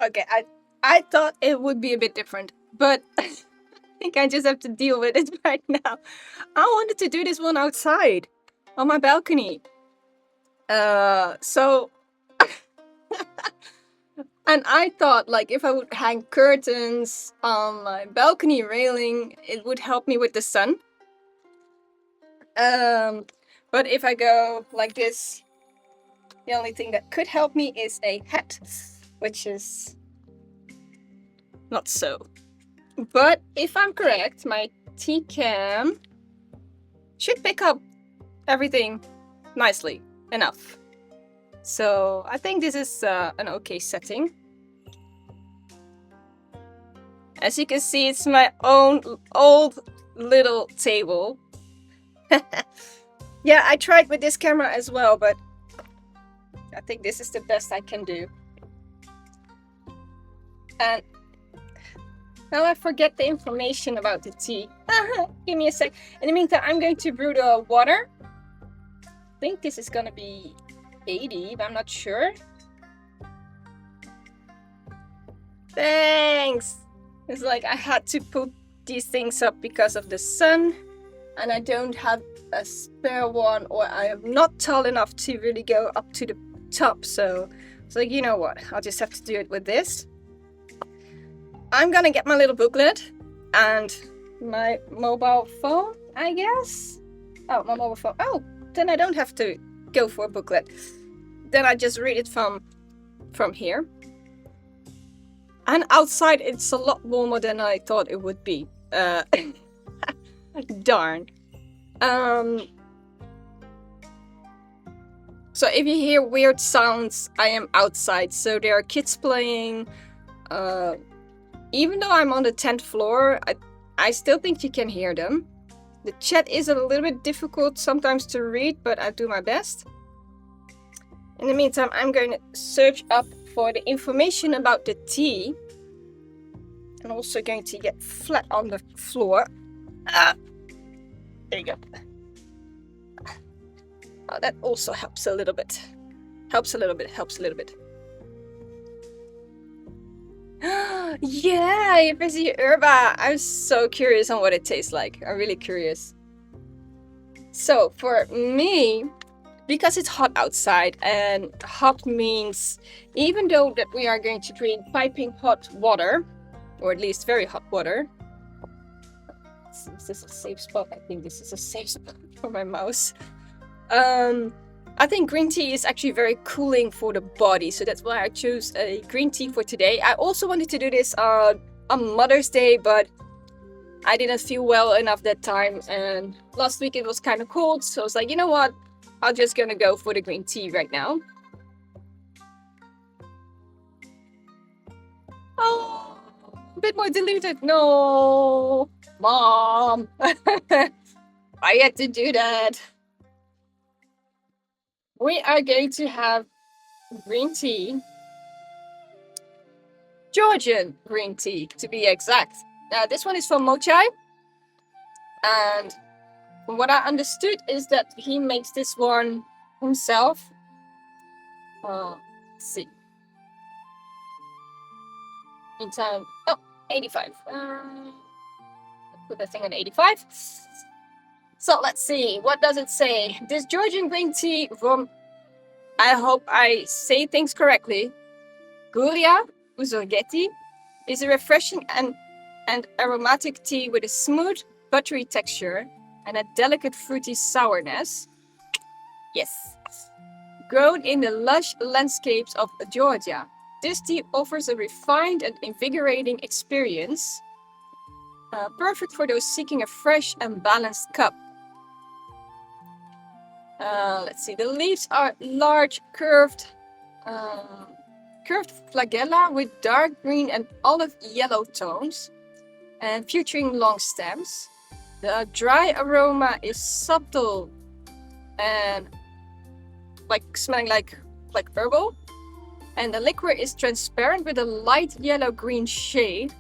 Okay, I thought it would be a bit different, but I think I just have to deal with it right now. I wanted to do this one outside on my balcony. So and I thought like if I would hang curtains on my balcony railing, it would help me with the sun. But if I go like this, the only thing that could help me is a hat, which is not so. But if I'm correct, my CatCam should pick up everything nicely enough. So I think this is an okay setting. As you can see, it's my own old little table. Yeah, I tried with this camera as well, but I think this is the best I can do. And now I forget the information about the tea. Give me a sec. In the meantime, I'm going to brew the water. I think this is gonna be 80, but I'm not sure. Thanks! It's like I had to put these things up because of the sun, and I don't have a spare one, or I am not tall enough to really go up to the top, so it's like, you know what, I'll just have to do it with this. I'm gonna get my little booklet and my mobile phone, I guess. Oh, my mobile phone. Oh, then I don't have to go for a booklet. Then I just read it from here. And outside it's a lot warmer than I thought it would be. Darn. So if you hear weird sounds, I am outside. So there are kids playing. Even though I'm on the 10th floor, I still think you can hear them. The chat is a little bit difficult sometimes to read, but I do my best. In the meantime, I'm going to search up for the information about the tea. I'm also going to get flat on the floor. There you go. Oh, that also helps a little bit. Helps a little bit. Yeah, Busy Herba. I'm so curious on what it tastes like. I'm really curious. So for me, because it's hot outside, and hot means even though that we are going to drink piping hot water, or at least very hot water. Is this a safe spot? I think this is a safe spot for my mouse. I think green tea is actually very cooling for the body, so that's why I chose a green tea for today. I also wanted to do this on Mother's Day, but I didn't feel well enough that time, and last week it was kind of cold, so I was like, you know what, I'm just gonna go for the green tea right now. Oh, a bit more diluted. No, Mom. I had to do that. We are going to have green tea. Georgian green tea, to be exact. Now, this one is from Moychay. And from what I understood is that he makes this one himself. Let's see. In time. Oh, 85. Put that thing on 85. So let's see, what does it say? This Georgian green tea from, I hope I say things correctly, Gulia Uzorgeti, is a refreshing and aromatic tea with a smooth, buttery texture and a delicate fruity sourness. Yes. Grown in the lush landscapes of Georgia, this tea offers a refined and invigorating experience, perfect for those seeking a fresh and balanced cup. Let's see, the leaves are large, curved flagella with dark green and olive yellow tones, and featuring long stems. The dry aroma is subtle and like smelling like herbal, and the liquor is transparent with a light yellow-green shade.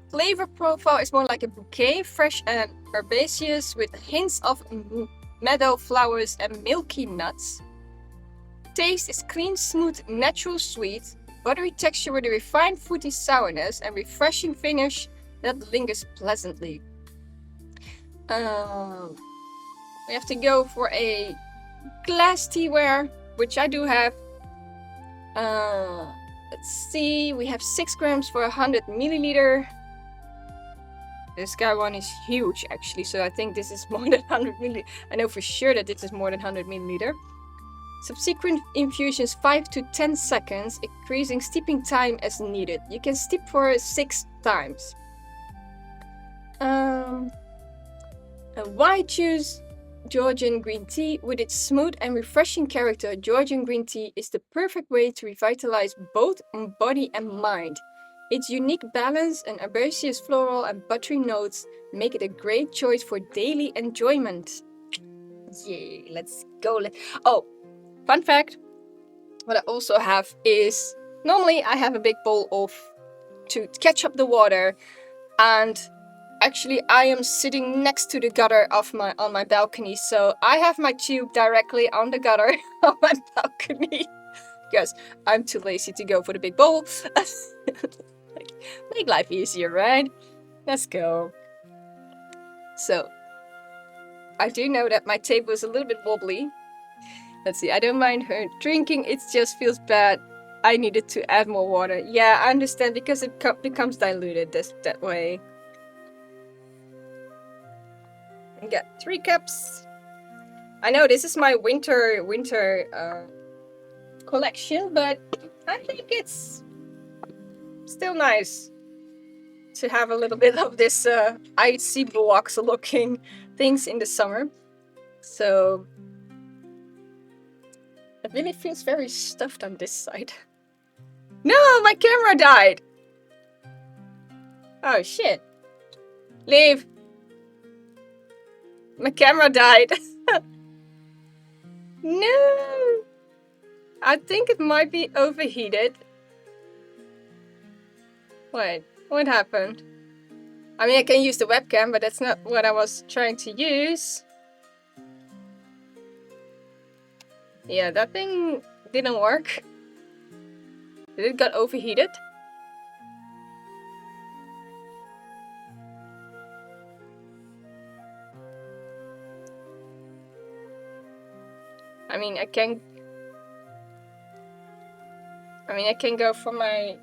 Flavor profile is more like a bouquet, fresh and herbaceous with hints of meadow flowers and milky nuts. Taste is clean, smooth, natural sweet, buttery texture with a refined fruity sourness and refreshing finish that lingers pleasantly. We have to go for a glass teaware, which I do have. Let's see, we have 6 grams for 100 milliliter. This gaiwan is huge actually, so I think this is more than 100 milliliter. I know for sure that this is more than 100 milliliter. Subsequent infusions 5 to 10 seconds, increasing steeping time as needed. You can steep for 6 times. And why choose Georgian Green Tea? With its smooth and refreshing character, Georgian Green Tea is the perfect way to revitalize both body and mind. Its unique balance and herbaceous floral and buttery notes make it a great choice for daily enjoyment. Yay, let's go. Oh, fun fact. What I also have is, normally I have a big bowl to catch up the water, and actually I am sitting next to the gutter on my balcony, so I have my tube directly on the gutter on my balcony because I'm too lazy to go for the big bowl. Make life easier, right? Let's go. So I do know that my table is a little bit wobbly. Let's see, I don't mind her drinking, it just feels bad. I needed to add more water. Yeah, I understand, because it becomes diluted that way. I got 3 cups. I know this is my winter collection, but I think it's still nice to have a little bit of this icy blocks looking things in the summer. So it really feels very stuffed on this side. No, my camera died. Oh shit. Leave. My camera died. No. I think it might be overheated. Wait, what happened? I mean, I can use the webcam, but that's not what I was trying to use. Yeah, that thing didn't work. Did it got overheated? I mean, I can go for my...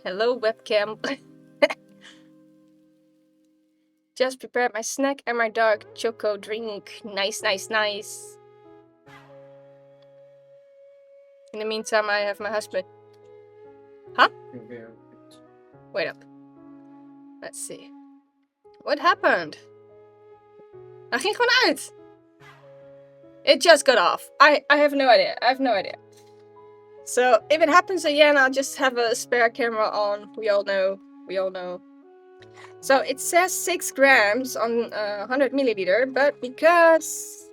Hello, webcam. Just prepared my snack and my dark choco drink. Nice, nice, nice. In the meantime, I have my husband. Huh? Wait up. Let's see. What happened? Hij ging gewoon uit. It just got off. I have no idea. I have no idea. So if it happens again, I'll just have a spare camera on. We all know. We all know. So it says 6 grams on 100 milliliter, but because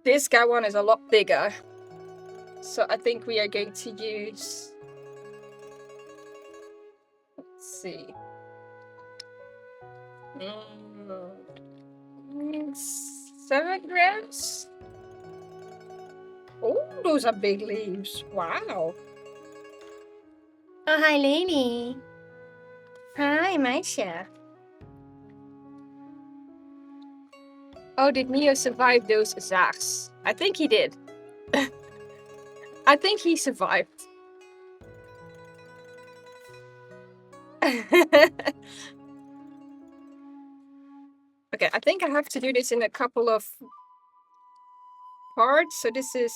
this gaiwan is a lot bigger, so I think we are going to use... Let's see. 7 grams? Oh, those are big leaves. Wow. Oh, hi, lady. Hi, Moychay. Oh, did Neo survive those zags? I think he did. I think he survived. Okay, I think I have to do this in a couple of parts. So this is...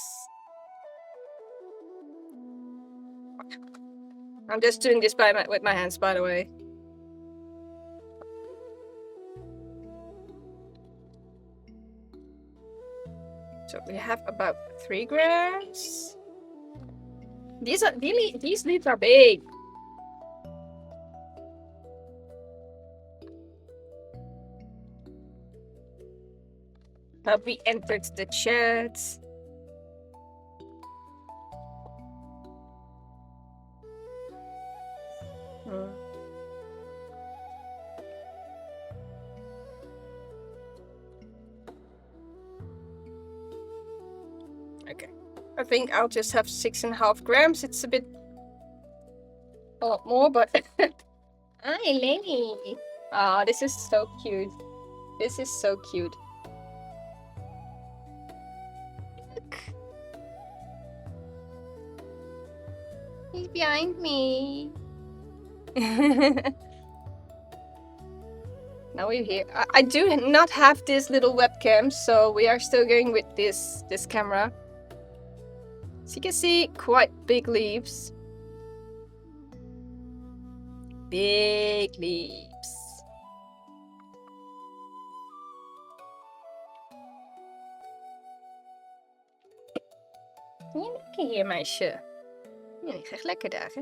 I'm just doing this with my hands, by the way. So we have about 3 grams. These leaves are big. We entered the chat. I think I'll just have 6.5 grams. It's a lot more, but hi, Lenny. Ah, this is so cute. This is so cute. Look. He's behind me. Now we're here. I do not have this little webcam, so we are still going with this camera. So you can see quite big leaves. Big leaves. Ja, lekker hier, meisje. Ja, ik krijg lekker daar, hè?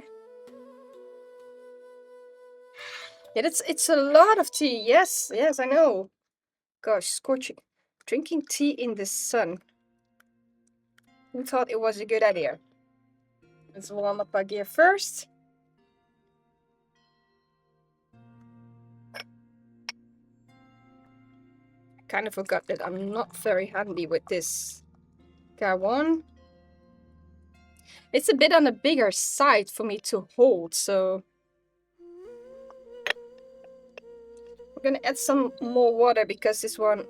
Yeah, it's a lot of tea. Yes, I know. Gosh, scorching. Drinking tea in the sun. Who thought it was a good idea? Let's warm up our gear first. I kind of forgot that I'm not very handy with this gaiwan. It's a bit on the bigger side for me to hold, so we're gonna add some more water because this one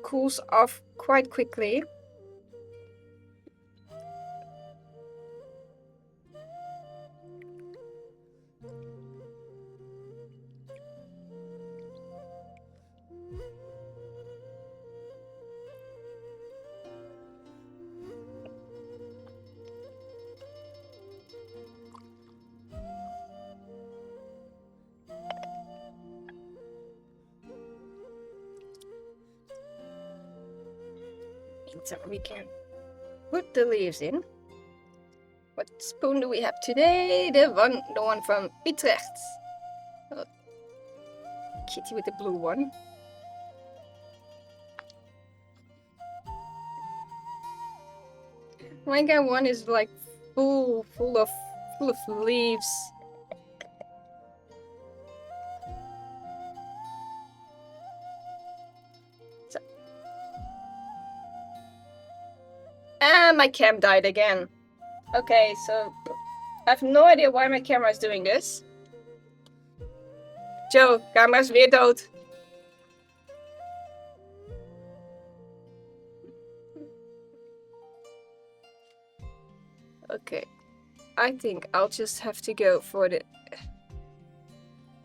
cools off quite quickly. So we can put the leaves in. What spoon do we have today? The one from Utrecht. Oh, kitty with the blue one. My gaiwan is like full of leaves. And my cam died again. Okay, so I have no idea why my camera is doing this. Joe, camera is weer dood. Okay, I think I'll just have to go for the...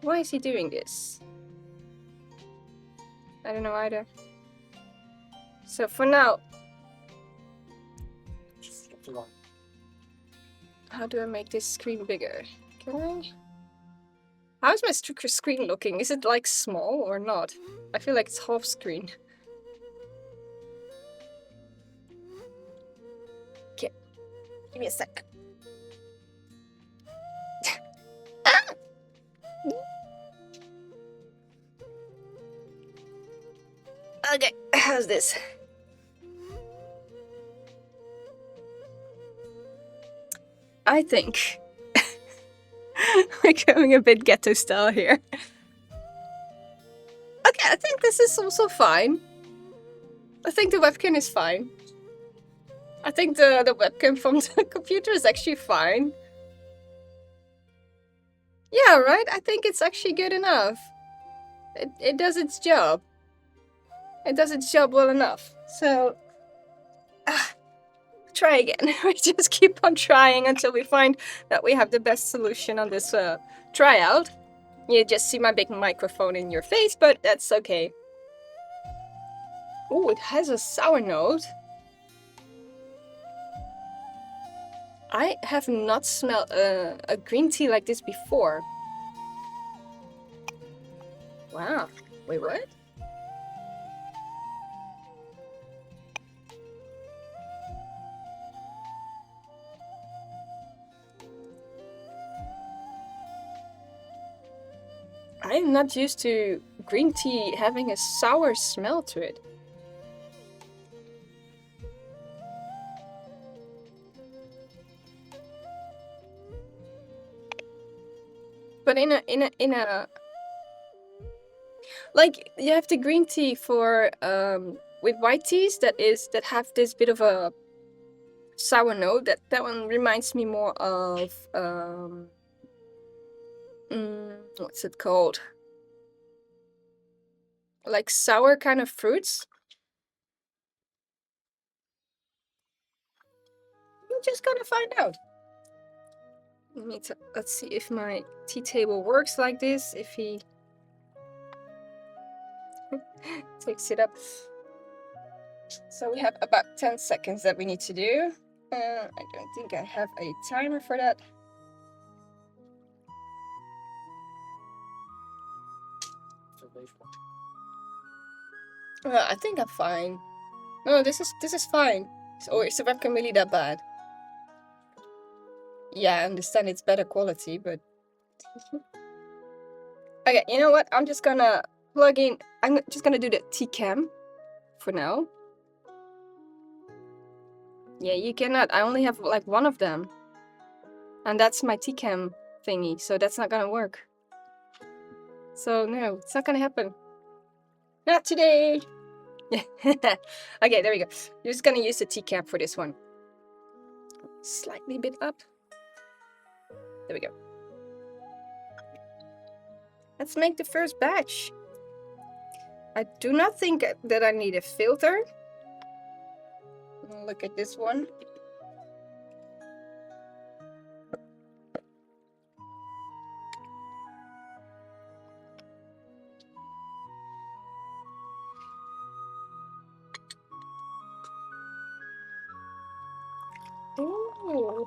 Why is he doing this? I don't know either. So for now... How do I make this screen bigger? Can I? How's my screen looking? Is it like small or not? I feel like it's half screen. Okay, give me a sec. Ah! Okay, how's this? I think we're going a bit ghetto style here. Okay, I think this is also fine. I think the webcam is fine. I think the webcam from the computer is actually fine. Yeah, right? I think it's actually good enough. It does its job. It does its job well enough. So... try again. We just keep on trying until we find that we have the best solution on this tryout. You just see my big microphone in your face, but that's okay. Oh, it has a sour note. I have not smelled a green tea like this before. Wow. Wait, what? I'm not used to green tea having a sour smell to it. But in a like you have the green tea for with white teas that have this bit of a sour note. That one reminds me more of what's it called? Like sour kind of fruits. We're just gonna find out. Let's see if my tea table works like this. If he takes it up. So we have about 10 seconds that we need to do. I don't think I have a timer for that. I think I'm fine. No, this is fine. So is the webcam really that bad? Yeah, I understand it's better quality, but okay, you know what? I'm just gonna plug in. I'm just gonna do the CatCam for now. Yeah, you cannot. I only have like one of them, and that's my CatCam thingy, so that's not gonna work. So no, it's not gonna happen. Not today. Okay, there we go. You're just gonna use the CatCam for this one. Slightly bit up. There we go. Let's make the first batch. I do not think that I need a filter. Look at this one. Ooh.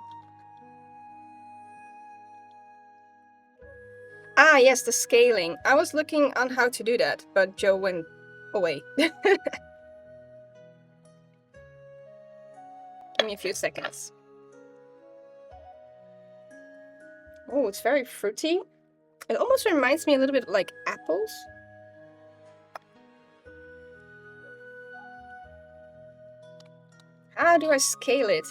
Ah, yes, the scaling. I was looking on how to do that, but Joe went away. Give me a few seconds. Oh, it's very fruity. It almost reminds me a little bit like apples. How do I scale it?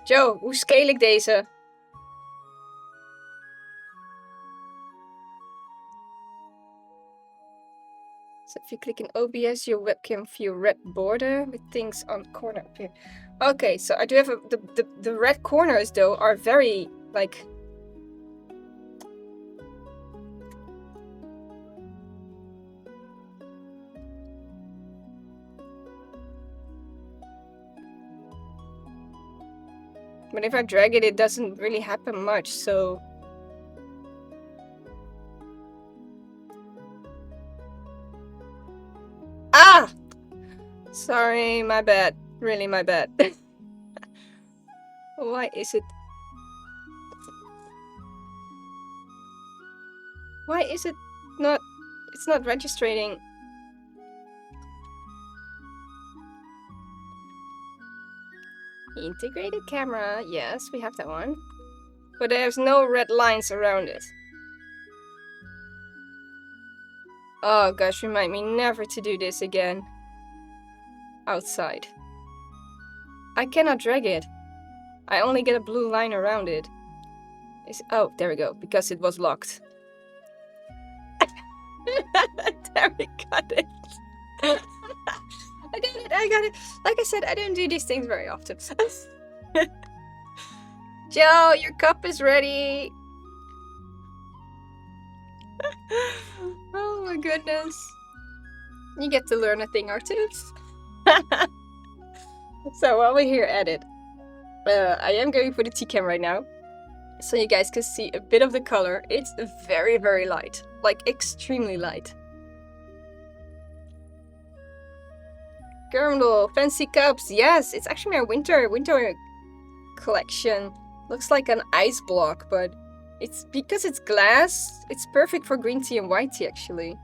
Joe, hoe scale ik deze? So if you click in OBS, your webcam view red border with things on corner up here. Okay, so I do have the red corners though are very like. But if I drag it, it doesn't really happen much, so. Ah! Sorry, my bad. Really, my bad. Why is it? Why is it not? It's not registering. Integrated camera. Yes, we have that one. But there's no red lines around it. Oh gosh, remind me never to do this again. Outside. I cannot drag it. I only get a blue line around it. Oh, there we go, because it was locked. There we got it. I got it. Like I said, I don't do these things very often. Joe, your cup is ready. Oh my goodness. You get to learn a thing or two. So while we're here at it, I am going for the CatCam right now. So you guys can see a bit of the color. It's very, very light. Like extremely light. Caramel, fancy cups. Yes, it's actually my winter collection. Looks like an ice block, but it's because it's glass. It's perfect for green tea and white tea, actually.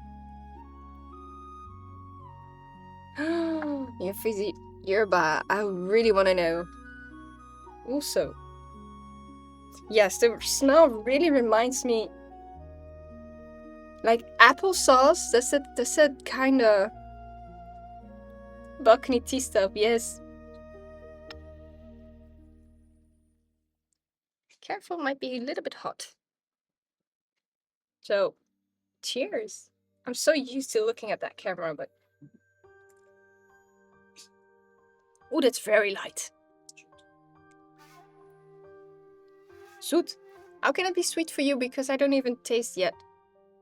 Your fizzy yerba. I really want to know. Also, yes, the smell really reminds me like applesauce. That's that kind of balcony tea stuff. Yes. Careful, might be a little bit hot. So, cheers. I'm so used to looking at that camera, but Oh, that's very light. Sweet. How can it be sweet for you? Because I don't even taste yet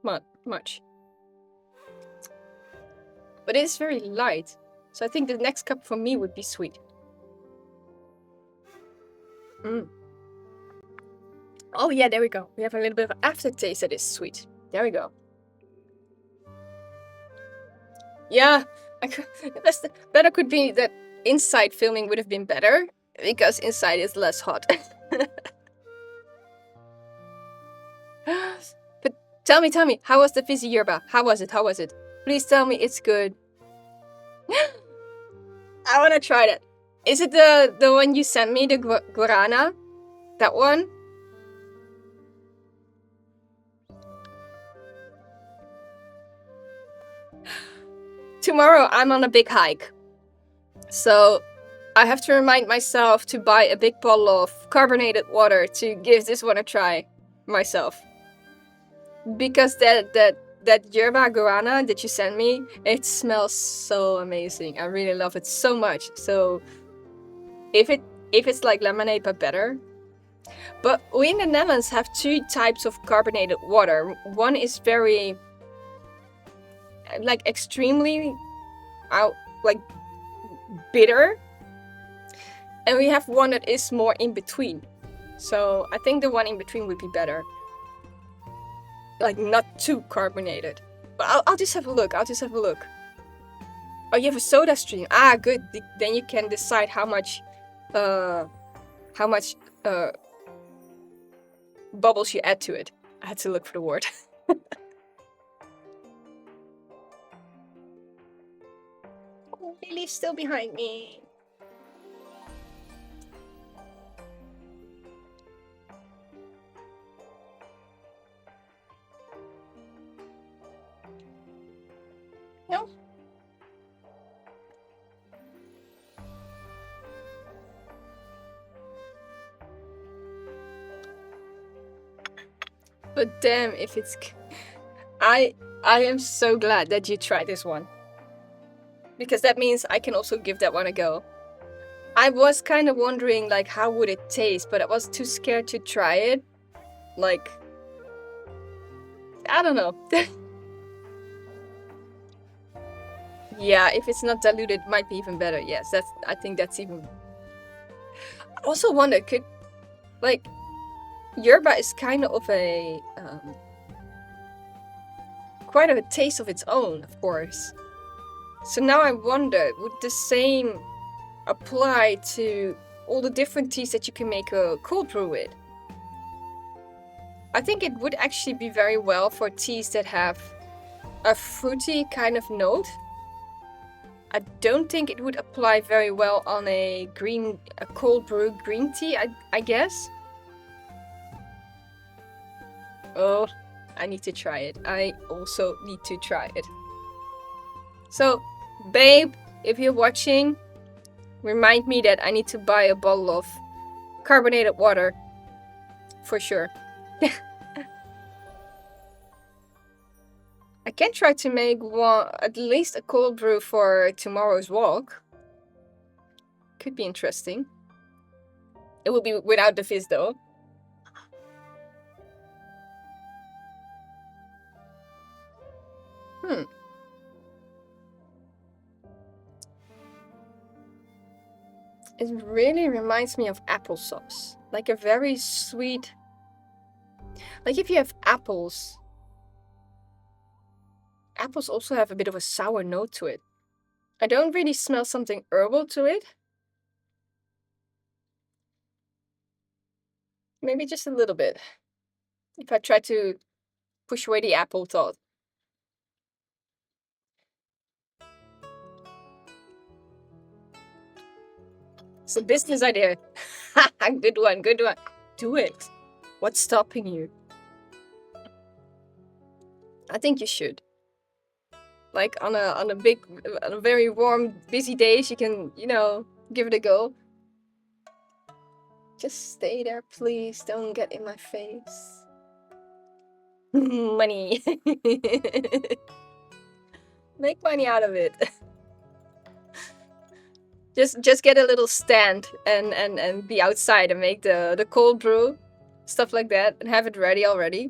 much. But it is very light. So I think the next cup for me would be sweet. Oh yeah, there we go. We have a little bit of aftertaste that is sweet. There we go. Yeah, better could be that inside filming would have been better because inside is less hot. But tell me, how was the fizzy yerba? How was it? Please tell me it's good. I want to try that. Is it the one you sent me, the guarana? That one? Tomorrow I'm on a big hike. So I have to remind myself to buy a big bottle of carbonated water to give this one a try myself. Because that yerba guarana that you sent me, it smells so amazing. I really love it so much. So if it's like lemonade but better. But we in the Netherlands have two types of carbonated water. One is very like extremely like bitter, and we have one that is more in between. So I think the one in between would be better, like not too carbonated. But I'll just have a look. Oh, you have a soda stream. Ah, good. Then you can decide how much bubbles you add to it. I had to look for the word. Oh, Lily's still behind me. No? But damn, if it's... I am so glad that you tried this one. Because that means I can also give that one a go. I was kind of wondering, like, how would it taste? But I was too scared to try it. Like... I don't know. Yeah, if it's not diluted, it might be even better. Yes, I think that's even... I also wonder, could... Like... Yerba is kind of a... quite a taste of its own, of course. So now I wonder, would the same apply to all the different teas that you can make a cold brew with? I think it would actually be very well for teas that have a fruity kind of note. I don't think it would apply very well on a cold brew green tea, I guess. Oh, I need to try it. I also need to try it. So, babe, if you're watching, remind me that I need to buy a bottle of carbonated water. For sure. I can try to make at least a cold brew for tomorrow's walk. Could be interesting. It will be without the fizz though. It really reminds me of applesauce. Like a very sweet... Like if you have apples... Apples also have a bit of a sour note to it. I don't really smell something herbal to it. Maybe just a little bit. If I try to push away the apple thought. It's a business idea. Good one. Do it. What's stopping you? I think you should. Like on a very warm, busy days, you can, give it a go. Just stay there, please. Don't get in my face. Money. Make money out of it. Just get a little stand and be outside and make the cold brew, stuff like that, and have it ready already,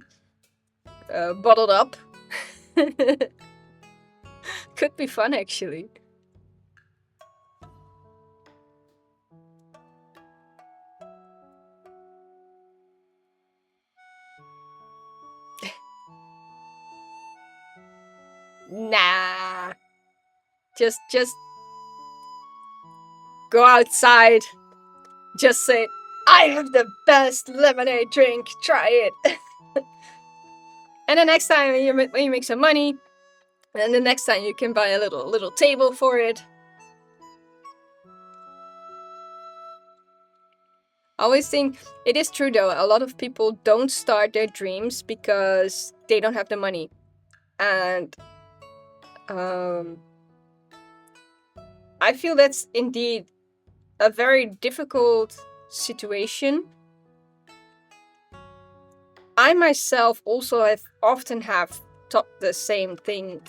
bottled up. Could be fun, actually. Nah. Just go outside. Just say, I have the best lemonade drink. Try it. And the next time when you make some money, and the next time you can buy a little table for it. I always think it is true though. A lot of people don't start their dreams because they don't have the money, and I feel that's indeed a very difficult situation. I myself also often have thought the same thing.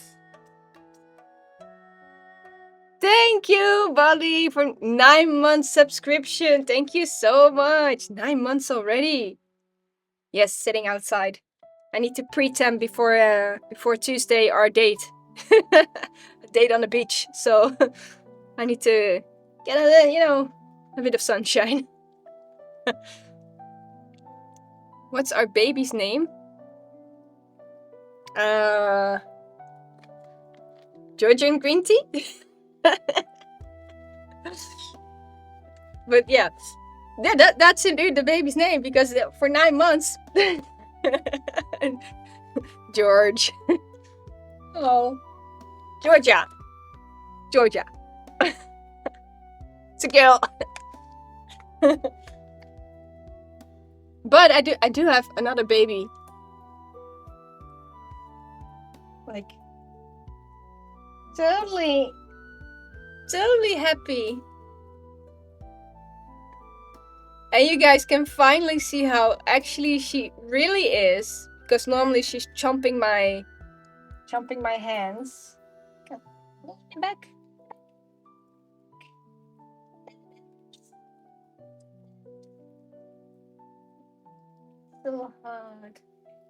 Thank you, Bali, for 9 months subscription. Thank you so much. 9 months already. Yes, sitting outside. I need to pretend before Tuesday our date. A date on the beach. So I need to get a bit of sunshine. What's our baby's name? Georgian Green Tea? But yeah, that's indeed the baby's name because for 9 months. George. Oh, Georgia. It's a girl. But I do have another baby. Like, totally happy. And you guys can finally see how actually she really is, because normally she's chomping my hands. Come back. So hot.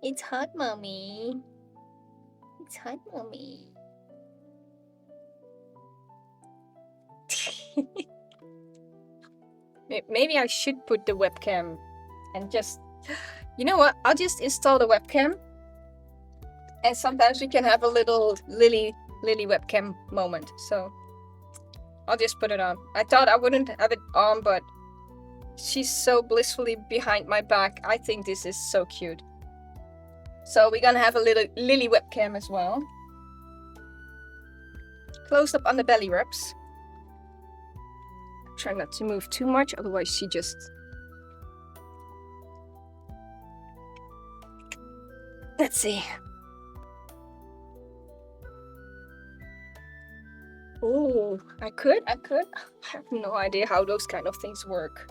It's hot, mommy. It's hot, mommy. Maybe I should put the webcam and just... You know what? I'll just install the webcam. And sometimes we can have a little Lily webcam moment. So I'll just put it on. I thought I wouldn't have it on, but she's so blissfully behind my back. I think this is so cute. So we're gonna have a little Lily webcam as well. Close up on the belly wraps. Try not to move too much, otherwise she just... Let's see. Oh, I could. I have no idea how those kind of things work.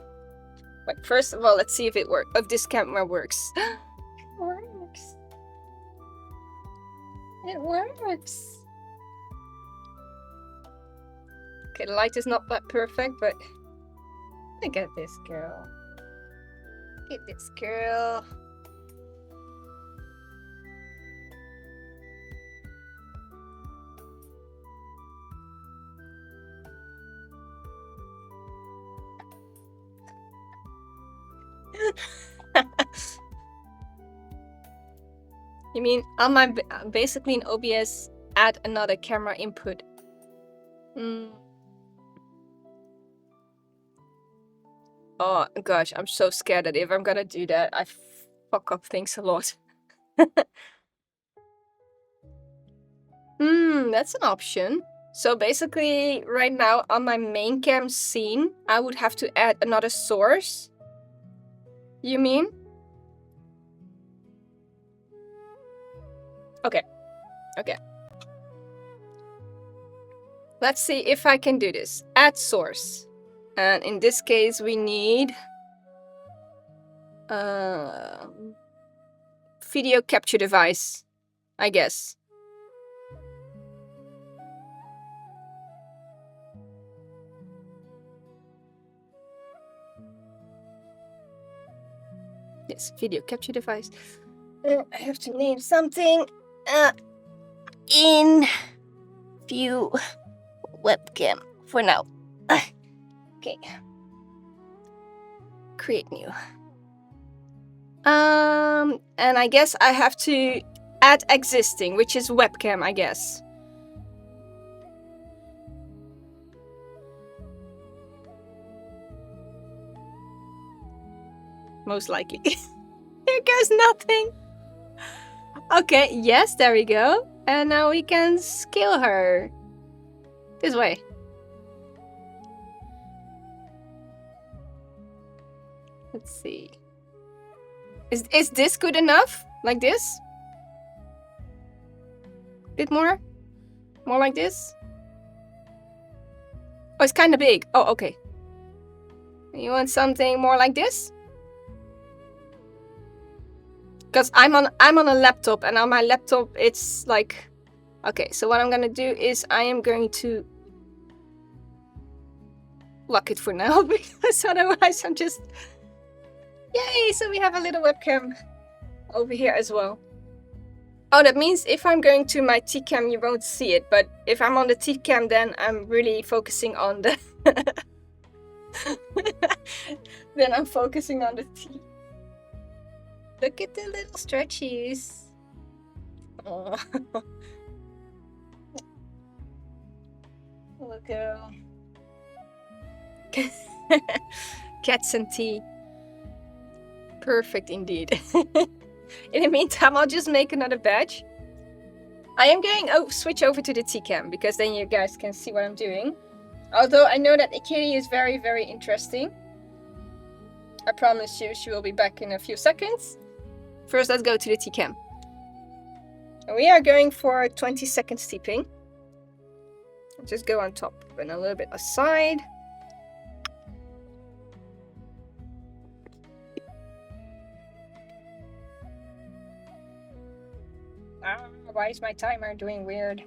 But first of all, let's see if it works. If this camera works. It works. It works. Okay, the light is not that perfect, but look at this girl. Look at this girl. You mean on my basically in OBS add another camera input? Oh gosh, I'm so scared that if I'm gonna do that, I fuck up things a lot. That's an option. So basically, right now on my main cam scene, I would have to add another source. You mean? Okay. Let's see if I can do this. Add source. And in this case, we need video capture device, I guess. Yes, video capture device. I have to name something. In view webcam for now. Okay. Create new. And I guess I have to add existing, which is webcam, I guess. Most likely. Here goes nothing. Okay, yes, there we go. And now we can scale her. This way. Let's see. Is this good enough? Like this? Bit more? More like this? Oh, it's kind of big. Oh, okay. You want something more like this? Because I'm on a laptop, and on my laptop it's like, okay, so what I'm gonna do is I am going to lock it for now, because otherwise I'm just, yay, so we have a little webcam over here as well. Oh, that means if I'm going to my CatCam you won't see it, but if I'm on the CatCam then I'm really focusing on the then I'm focusing on the tea. Look at the little stretchies. Oh. Look at cats and tea. Perfect indeed. In the meantime, I'll just make another batch. I am going to switch over to the CatCam because then you guys can see what I'm doing. Although I know that Ikiri is very, very interesting. I promise you she will be back in a few seconds. First, let's go to the CatCam. We are going for 20-second steeping. Just go on top and a little bit aside. Why is my timer doing weird?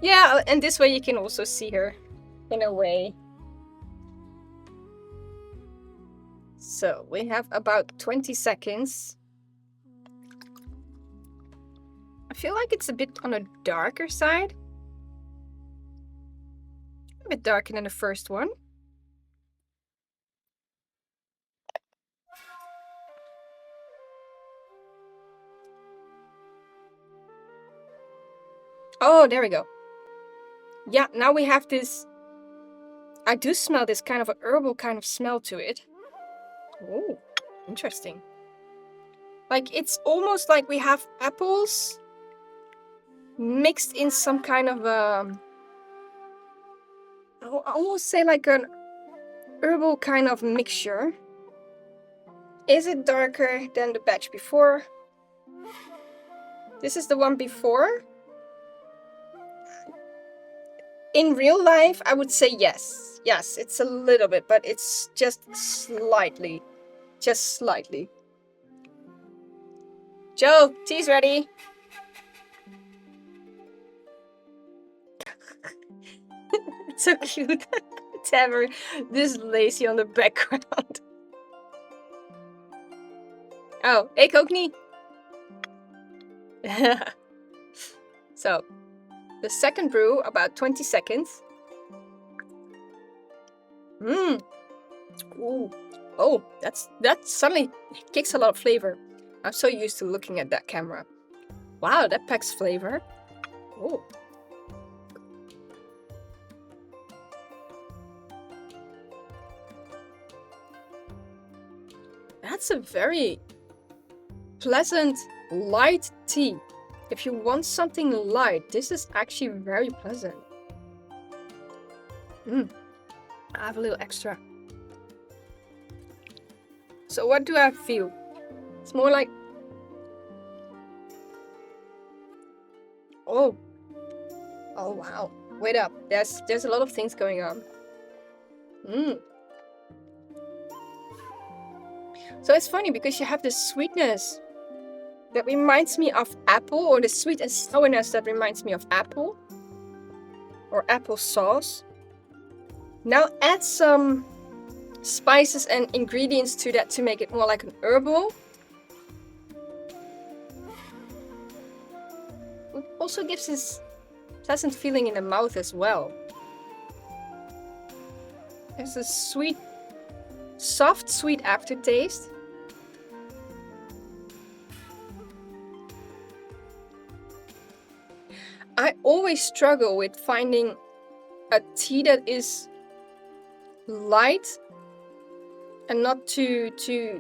Yeah, and this way you can also see her in a way. So we have about 20 seconds. I feel like it's a bit on the darker side. A bit darker than the first one. Oh, there we go. Yeah, now we have this. I do smell this kind of a herbal kind of smell to it. Oh, interesting. Like it's almost like we have apples mixed in some kind of I almost say like an herbal kind of mixture. Is it darker than the batch before? This is the one before. In real life, I would say yes. Yes, it's a little bit, but it's just slightly. Just slightly. Joe, tea's ready. It's so cute. It's ever this lazy on the background. Oh, ik ook niet. So, the second brew, about 20 seconds. Mmm. Ooh. Oh, that suddenly kicks a lot of flavor. I'm so used to looking at that camera. Wow, that packs flavor. Oh. That's a very pleasant, light tea. If you want something light, this is actually very pleasant. I have a little extra. So what do I feel? It's more like... Oh. Oh, wow. Wait up. There's a lot of things going on. So it's funny because you have this sweetness that reminds me of apple, or the sweet and sourness that reminds me of apple or apple sauce. Now add some spices and ingredients to that to make it more like an herbal. It also gives this pleasant feeling in the mouth as well. There's a sweet, soft, sweet aftertaste. I always struggle with finding a tea that is light and not too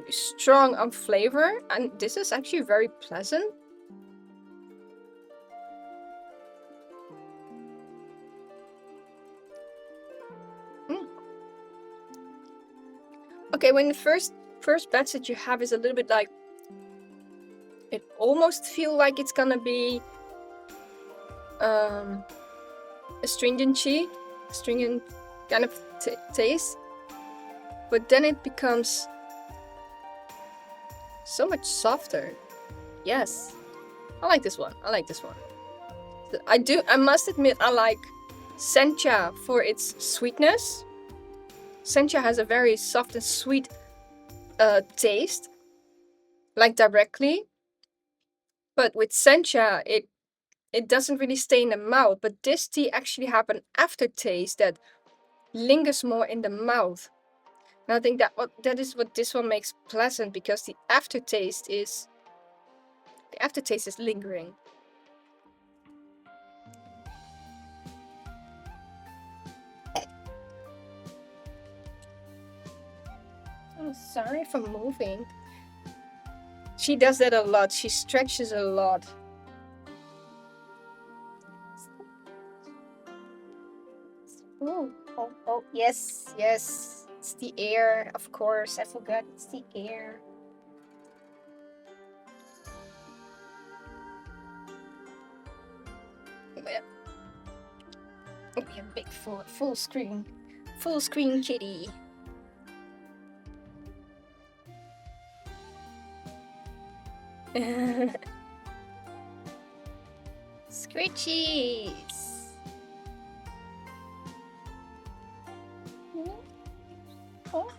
strong on flavor, and this is actually very pleasant. Okay, when the first batch that you have is a little bit like, it almost feel like it's gonna be astringent kind of taste, but then it becomes so much softer. Yes, I like this one. I like this one. I must admit, I like sencha for its sweetness. Sencha has a very soft and sweet taste, like directly. But with sencha, it doesn't really stay in the mouth. But this tea actually have an aftertaste that lingers more in the mouth. And I think that is what this one makes pleasant, because the aftertaste is lingering. I'm sorry for moving. She does that a lot. She stretches a lot. Oh, yes. It's the air, of course. I forgot, it's the air. Okay, a big full screen kitty. Scritchies. Oh.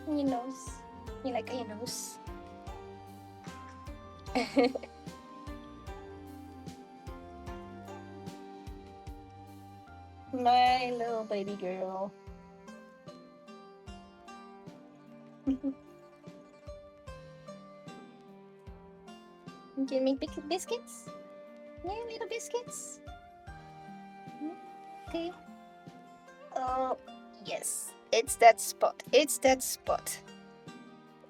Your nose. You like your nose? My little baby girl. You can make biscuits? Yeah, little biscuits. Okay. Oh, yes. It's that spot. It's that spot.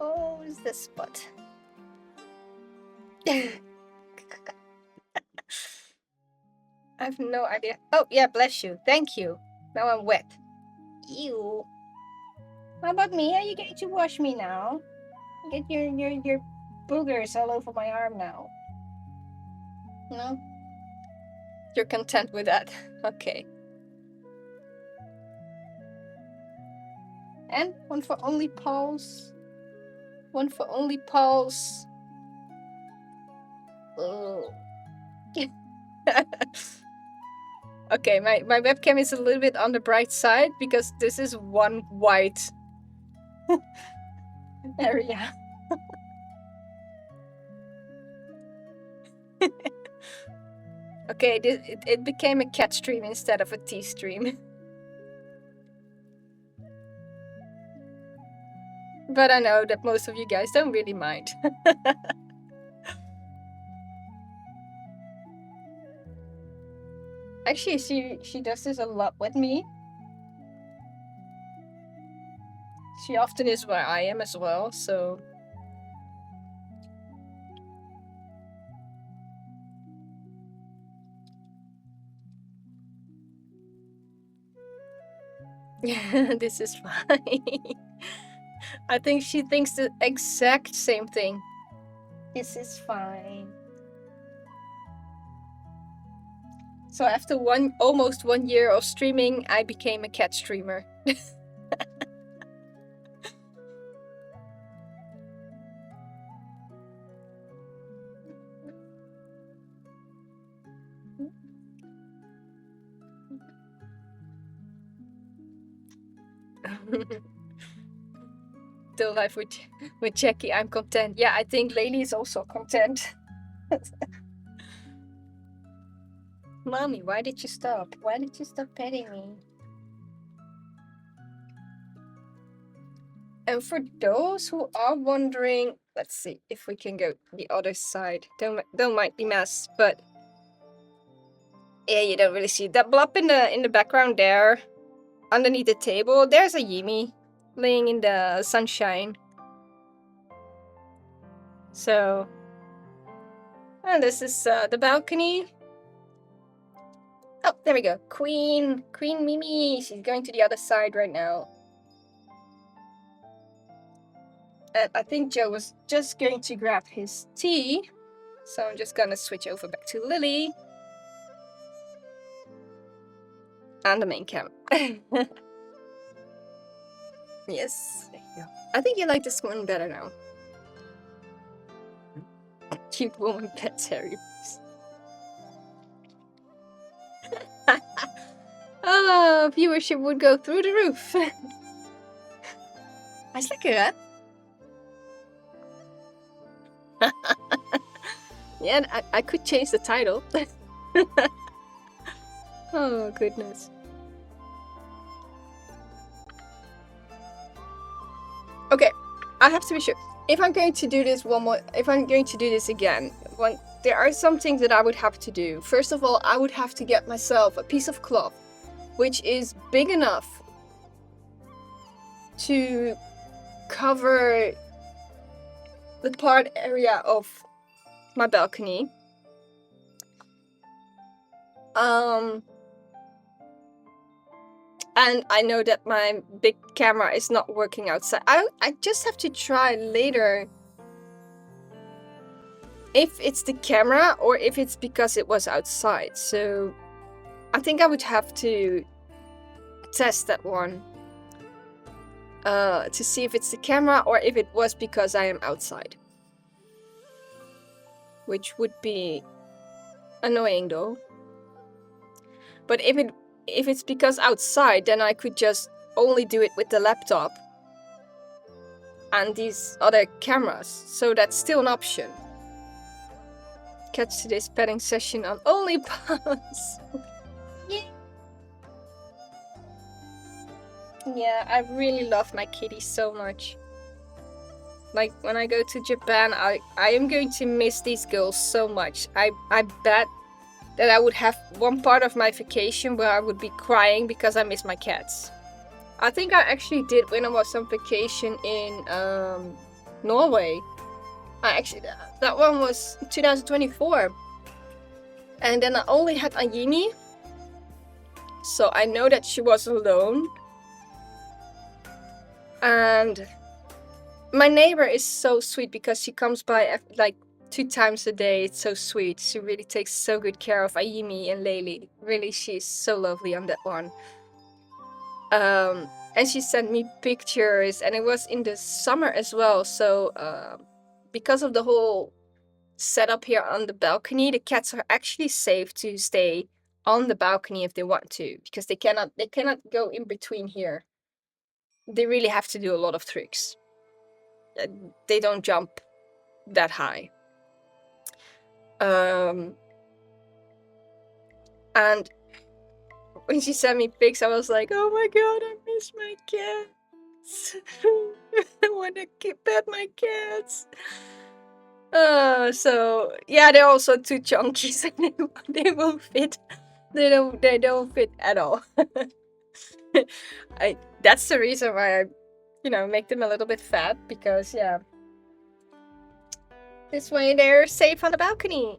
Oh, it's the spot. I have no idea. Oh, yeah, bless you. Thank you. Now I'm wet. Ew. How about me? Are you going to wash me now? Get your boogers all over my arm now. No? You're content with that. Okay. And one for only Pauls. One for only Pauls. Oh. Okay, my webcam is a little bit on the bright side because this is one white area. Okay, it became a cat stream instead of a tea stream. But I know that most of you guys don't really mind. Actually, she does this a lot with me. She often is where I am as well, so... This is fine. I think she thinks the exact same thing. This is fine. So after almost 1 year of streaming, I became a cat streamer. Still life with Jackie, I'm content. Yeah, I think Lady is also content. Mommy, why did you stop? Why did you stop petting me? And for those who are wondering, let's see if we can go the other side. Don't mind the mess, but yeah, you don't really see that blob in the background there. Underneath the table, there's a Yimi laying in the sunshine. So, and this is the balcony. Oh, there we go. Queen Mimi. She's going to the other side right now. And I think Joe was just going to grab his tea. So I'm just gonna switch over back to Lily. And the main cam. Yes, there you go. I think you like this one better now. Cute woman pets Harry. Oh, viewership would go through the roof. Hij is lekker, hè? Yeah, I could change the title. Oh, goodness. Okay, I have to be sure. If I'm going to do this again, there are some things that I would have to do. First of all, I would have to get myself a piece of cloth, which is big enough to cover the part area of my balcony. And I know that my big camera is not working outside. I just have to try later if it's the camera or if it's because it was outside. So I think I would have to test that one to see if it's the camera or if it was because I am outside. Which would be annoying though. But if it's because outside, then I could just only do it with the laptop and these other cameras. So that's still an option. Catch today's petting session on OnlyPass. Yay! Yeah, I really love my kitty so much. Like, when I go to Japan, I am going to miss these girls so much. I bet that I would have one part of my vacation where I would be crying because I miss my cats. I think I actually did when I was on vacation in Norway. That one was 2024. And then I only had Ayimi. So I know that she was alone. And my neighbor is so sweet because she comes by like 2 times a day. It's so sweet. She really takes so good care of Ayimi and Layli. Really, she's so lovely on that one. And she sent me pictures, and it was in the summer as well. So because of the whole setup here on the balcony, the cats are actually safe to stay on the balcony if they want to, because they cannot go in between here. They really have to do a lot of tricks. They don't jump that high. And when she sent me pics, I was like, oh my god, I miss my cats. I want to pet my cats. So yeah, they're also too chunky, so they won't fit. They don't fit at all. That's the reason why I, make them a little bit fat, because yeah, this way they're safe on the balcony.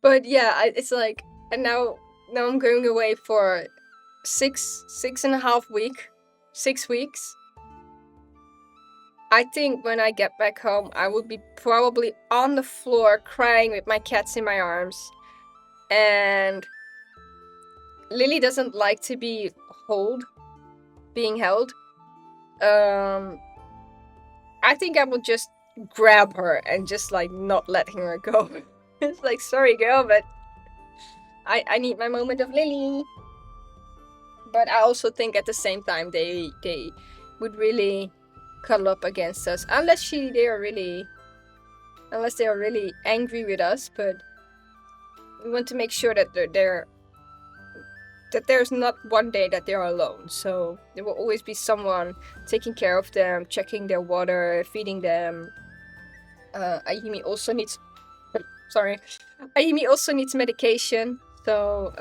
But yeah, it's like, and now I'm going away for 6.5 weeks. 6 weeks. I think when I get back home, I will be probably on the floor crying with my cats in my arms. And Lily doesn't like to be being held. I think I will just grab her and just like not letting her go. It's like, sorry girl, but I need my moment of Lily. But I also think at the same time they would really cuddle up against us, unless they are really angry with us. But we want to make sure that that there's not one day that they're alone. So there will always be someone taking care of them, checking their water, feeding them. Ayimi also needs medication, so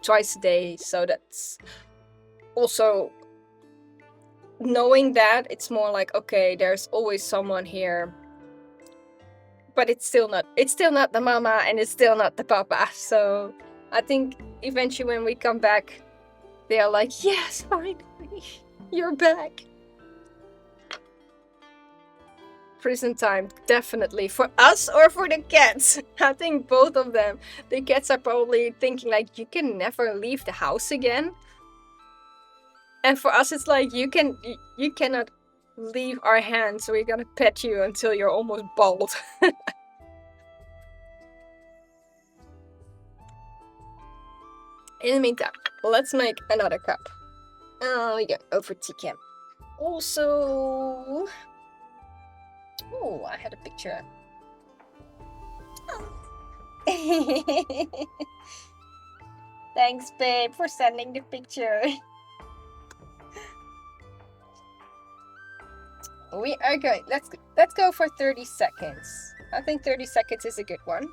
twice a day. So that's also, knowing that, it's more like, okay, there's always someone here, but it's still not the mama and it's still not the papa. So I think eventually when we come back, they are like, yes, finally, you're back. Prison time, definitely. For us or for the cats? I think both of them. The cats are probably thinking like, you can never leave the house again. And for us, it's like, you cannot leave our hands. We're gonna pet you until you're almost bald. In the meantime, let's make another cup. We go over CatCam. Also, oh, I had a picture. Oh. Thanks, babe, for sending the picture. We are going. Let's go for 30 seconds. I think 30 seconds is a good one.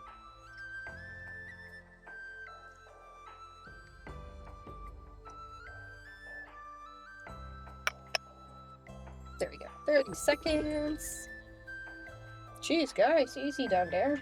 There we go. 30 seconds. Jeez, guys, easy down there.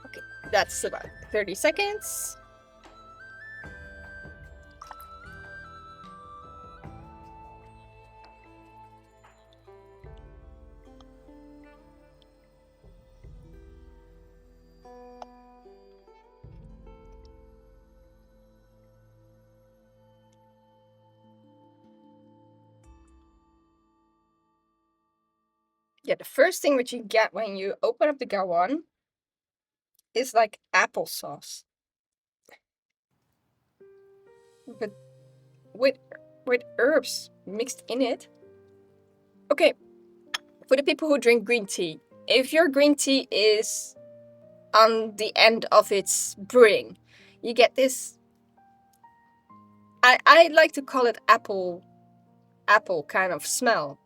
Okay, that's about 30 seconds. Yeah, the first thing which you get when you open up the gaiwan is like applesauce, but with herbs mixed in it. Okay, for the people who drink green tea, if your green tea is on the end of its brewing, you get this. I like to call it apple kind of smell.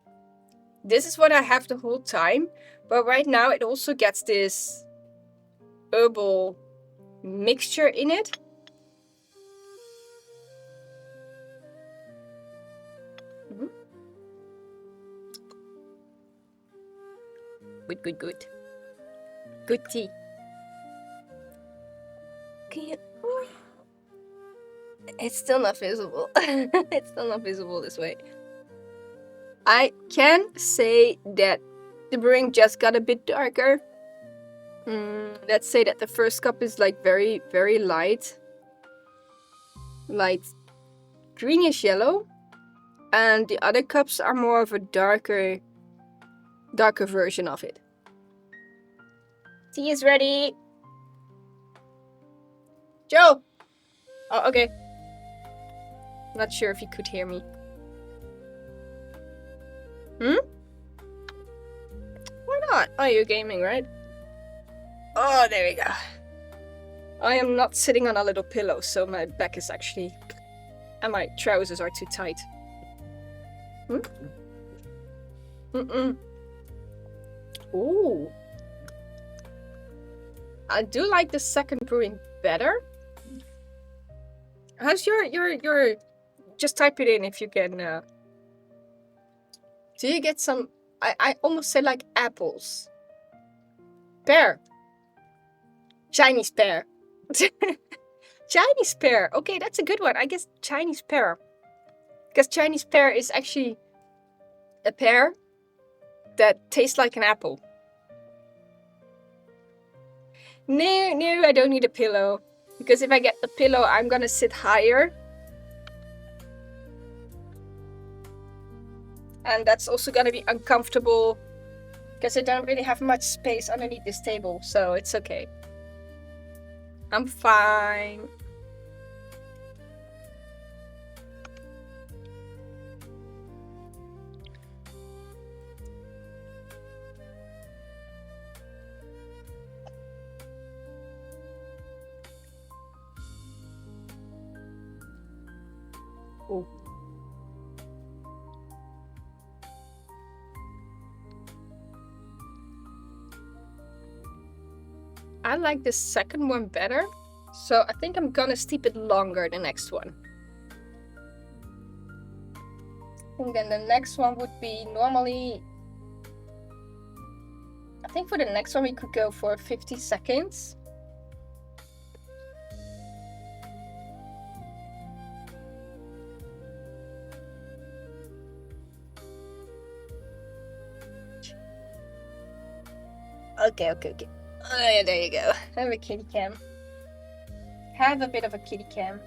This is what I have the whole time, but right now it also gets this herbal mixture in it. Mm-hmm. Good tea. It's still not visible. It's still not visible this way. I can say that the brewing just got a bit darker. Let's say that the first cup is like very, very light greenish yellow, and the other cups are more of a darker version of it. Tea is ready. Joe! Oh, okay. Not sure if you could hear me. Why not? Oh, you're gaming, right? Oh, there we go. I am not sitting on a little pillow, so my back is actually... and my trousers are too tight. Ooh. I do like the second brewing better. How's your... Just type it in if you can... Do you get some... I almost say like apples. Pear. Chinese pear. Chinese pear. Okay, that's a good one. I guess Chinese pear. Because Chinese pear is actually a pear that tastes like an apple. No, I don't need a pillow. Because if I get the pillow, I'm gonna sit higher. And that's also gonna be uncomfortable. Because I don't really have much space underneath this table, so it's okay. I'm fine. Oh. I like the second one better, so I think I'm gonna steep it longer the next one. And then the next one would be normally... I think for the next one we could go for 50 seconds. Okay. Oh, yeah, there you go. Have a kitty cam. Have a bit of a kitty cam.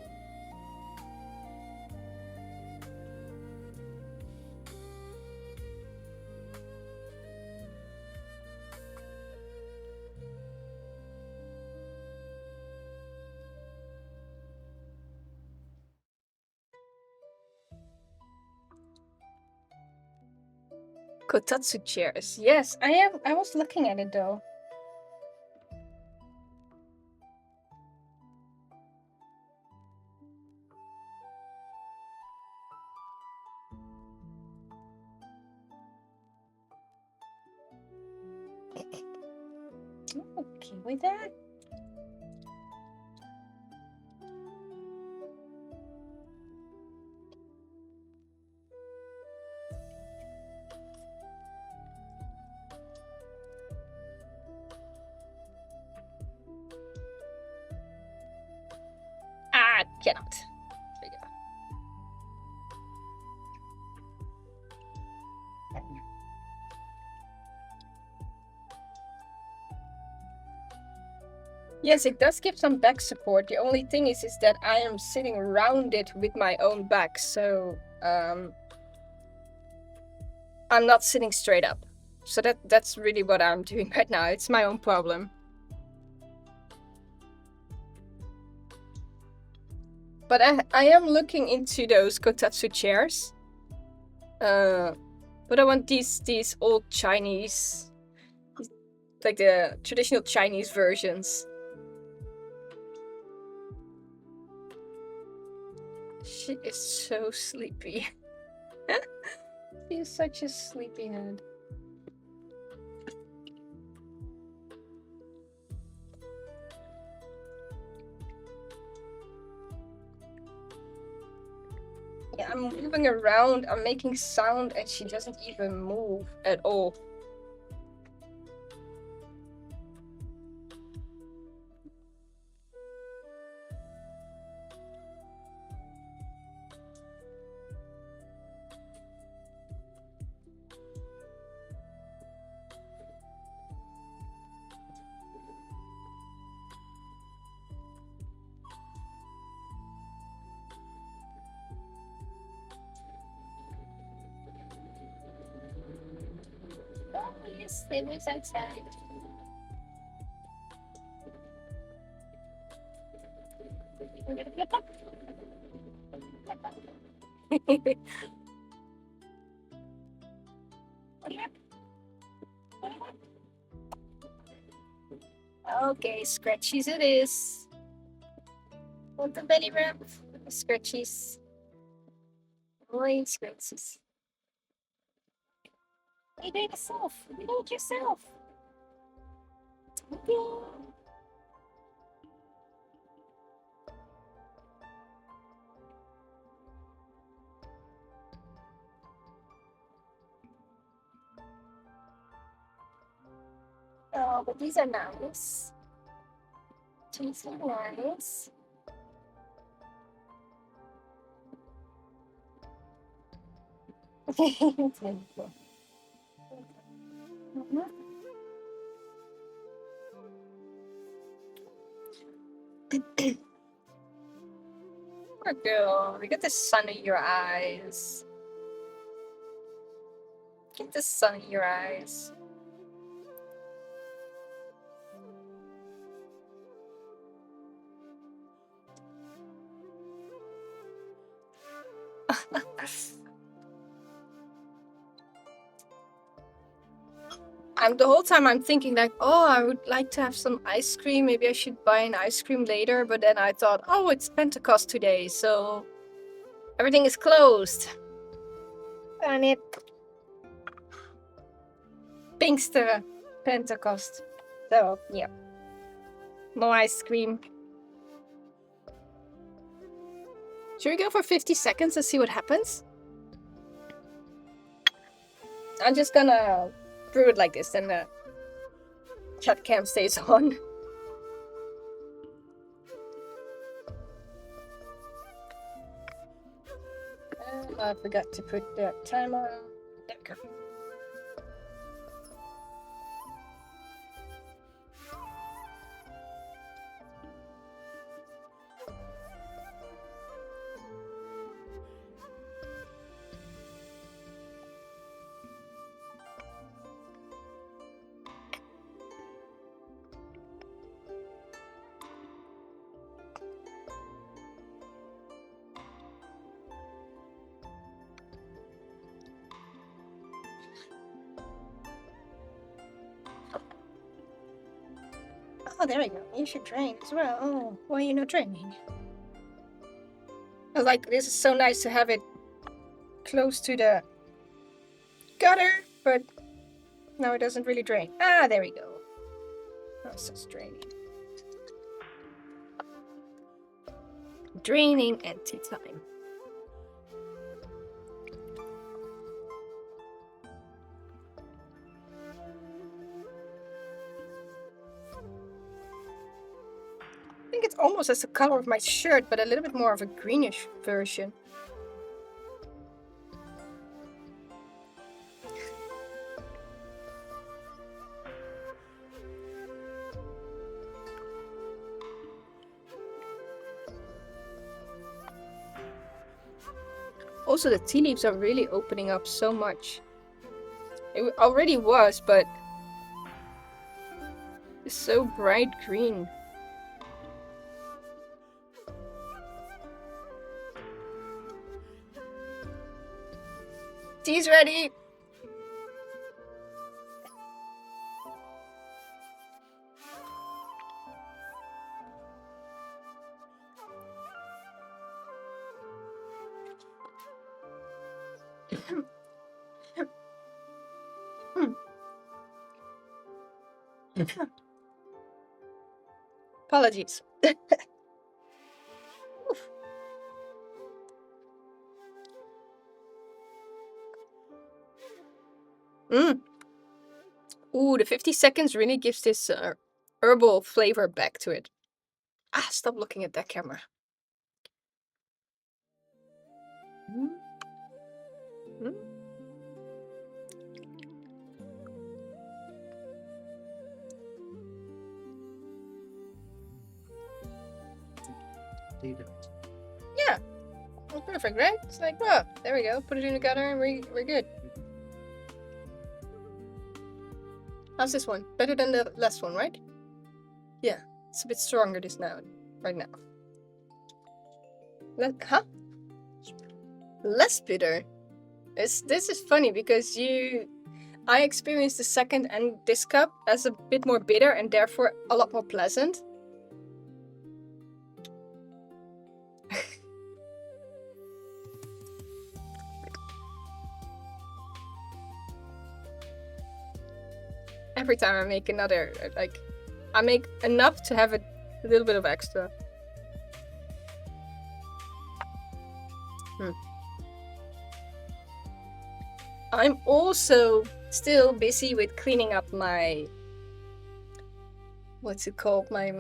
Kotatsu chairs. Yes, I was looking at it though. Okay with that. Ah, cannot. There you go. Yes, it does give some back support. The only thing is that I am sitting around it with my own back, so I'm not sitting straight up. So that's really what I'm doing right now. It's my own problem. But I am looking into those kotatsu chairs. But I want these old Chinese, like the traditional Chinese versions. She is so sleepy. She is such a sleepyhead. Yeah, I'm moving around, I'm making sound, and she doesn't even move at all. Oh, yes, they was outside. Okay, scratchies it is. Want the belly rub? Scratchies. Only scratchies. You do it yourself. You do it yourself. Okay. Oh, but these are nice. These are nice. Poor girl. You get the sun in your eyes. Get the sun in your eyes. The whole time I'm thinking like, oh, I would like to have some ice cream. Maybe I should buy an ice cream later. But then I thought, oh, it's Pentecost today, so everything is closed. And it Pinkster Pentecost. So yeah, no ice cream. Should we go for 50 seconds and see what happens? I'm just gonna brew it like this, and the CatCam stays on. And I forgot to put the timer on. There we go. Oh, there we go. You should drain as well. Oh, why are you not draining? I was like, this is so nice to have it close to the gutter, but no, it doesn't really drain. Ah, there we go. Oh, it's just draining. Draining and tea time. I think it's almost as the color of my shirt, but a little bit more of a greenish version. Also, the tea leaves are really opening up so much. It already was, but it's so bright green. Tea's ready! Apologies. Ooh, the 50 seconds really gives this herbal flavor back to it. Ah, stop looking at that camera. Yeah, it's perfect, right? It's like, well, there we go. Put it in the gutter and we're good. How's this one? Better than the last one, right? Yeah, it's a bit stronger right now. Huh? Less bitter. This is funny because I experienced the second and this cup as a bit more bitter and therefore a lot more pleasant. Every time I make another, like, I make enough to have a little bit of extra. I'm also still busy with cleaning up my, what's it called? My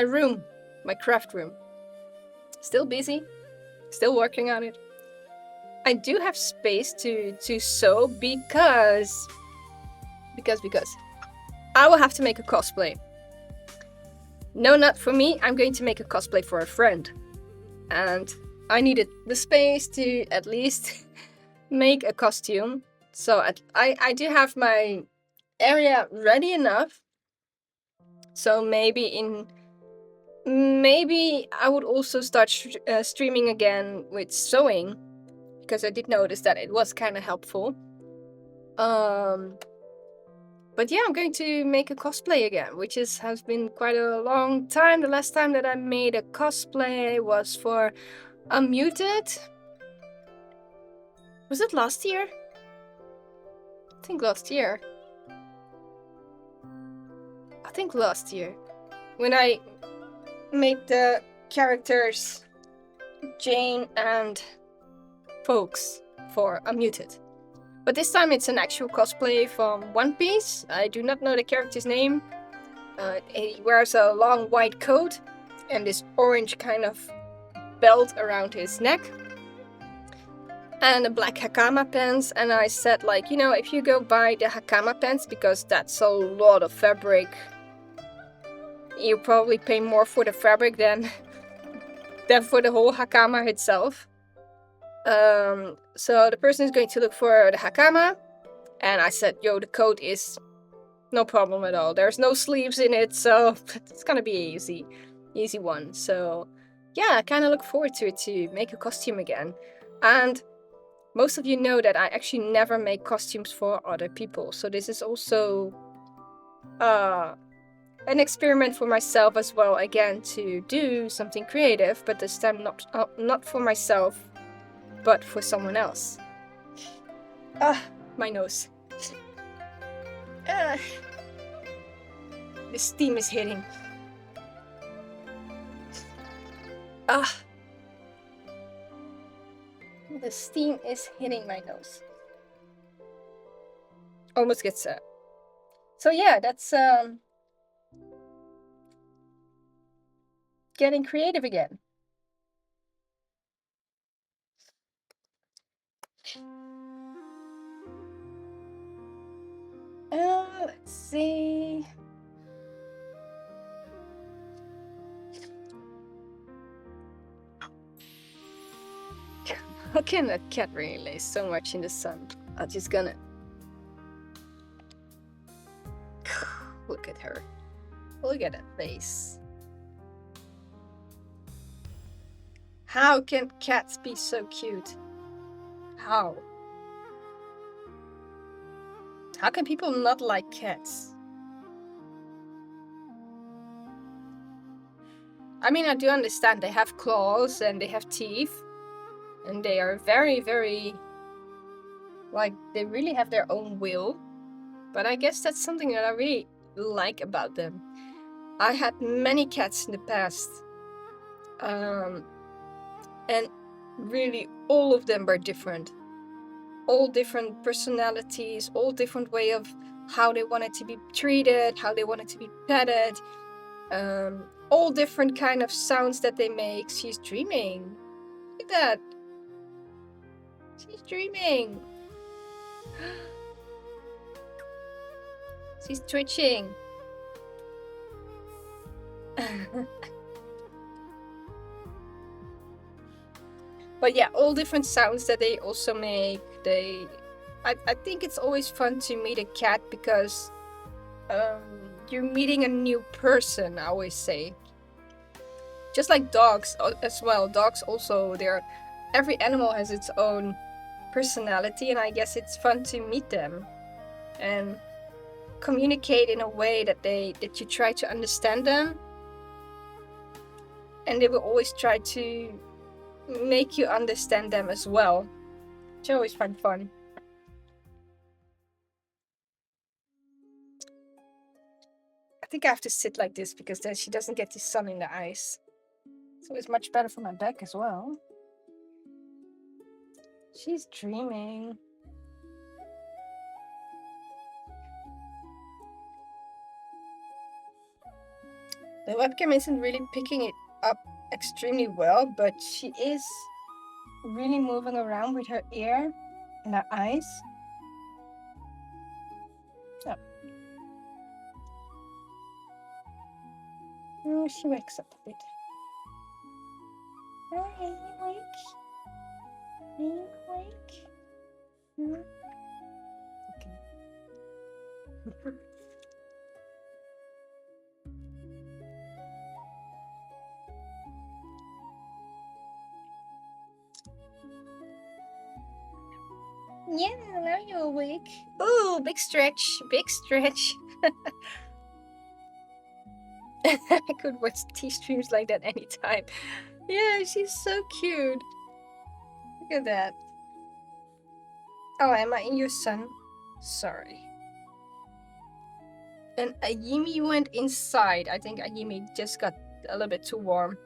room, my craft room. Still busy, still working on it. I do have space to sew because I will have to make a cosplay. No, not for me. I'm going to make a cosplay for a friend. And I needed the space to at least make a costume. So I do have my area ready enough. So maybe I would also start streaming again with sewing, because I did notice that it was kind of helpful. But yeah, I'm going to make a cosplay again, which has been quite a long time. The last time that I made a cosplay was for Unmuted. Was it last year? I think last year. When I made the characters Jane and Folks for Unmuted. But this time it's an actual cosplay from One Piece. I do not know the character's name. He wears a long white coat and this orange kind of belt around his neck. And the black hakama pants. And I said, like, you know, if you go buy the hakama pants, because that's a lot of fabric, you probably pay more for the fabric than for the whole hakama itself. So the person is going to look for the hakama, and I said, yo, the coat is no problem at all. There's no sleeves in it, so it's gonna be an easy one. So yeah, I kind of look forward to it, to make a costume again. And most of you know that I actually never make costumes for other people, so this is also an experiment for myself as well, again, to do something creative, but this time not for myself, but for someone else. My nose. The steam is hitting. The steam is hitting my nose. Almost gets sad. So yeah, that's getting creative again. Let's see. How can a cat really lay so much in the sun? I'm just gonna... Look at her. Look at that face. How can cats be so cute? How? How can people not like cats? I mean, I do understand they have claws and they have teeth. And they are very, very... like, they really have their own will. But I guess that's something that I really like about them. I had many cats in the past. And really all of them were different. All different personalities, all different way of how they wanted to be treated, how they wanted to be petted. All different kind of sounds that they make. She's dreaming. Look at that. She's dreaming. She's twitching. But yeah, all different sounds that they also make. I think it's always fun to meet a cat because you're meeting a new person, I always say. Just like dogs as well. Dogs also, every animal has its own personality, and I guess it's fun to meet them and communicate in a way that you try to understand them, and they will always try to make you understand them as well. Which I always find fun. I think I have to sit like this because then she doesn't get the sun in the eyes. So it's much better for my back as well. She's dreaming. The webcam isn't really picking it up extremely well, but she is really moving around with her ear and her eyes. Oh. Oh, she wakes up a bit. Oh, are you awake? Are you awake? Hmm? Okay. Yeah, now you're awake. Ooh, big stretch, big stretch. I could watch tea streams like that anytime. Yeah, she's so cute. Look at that. Oh, am I in your sun? Sorry. And Ayimi went inside. I think Ayimi just got a little bit too warm.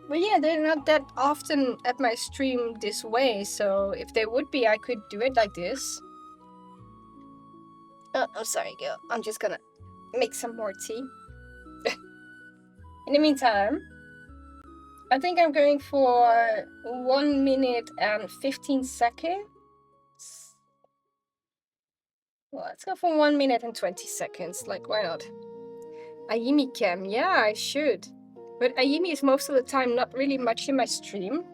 But yeah, they're not that often at my stream this way, so if they would be, I could do it like this. Oh, I'm sorry, girl. I'm just gonna make some more tea. In the meantime, I think I'm going for 1 minute and 15 seconds. Well, let's go for 1 minute and 20 seconds. Like, why not? Ayimi cam. Yeah, I should. But Ayimi is most of the time not really much in my stream.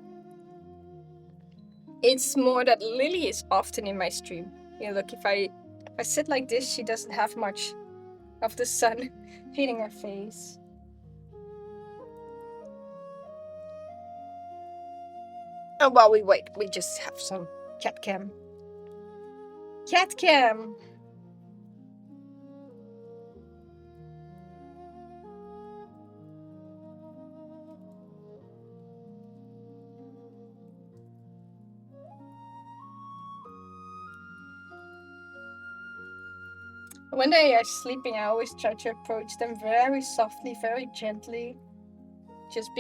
It's more that Lily is often in my stream. You know, look, if I sit like this, she doesn't have much of the sun hitting her face. Oh, while we wait, we just have some CatCam. CatCam! When they are sleeping, I always try to approach them very softly, very gently. Just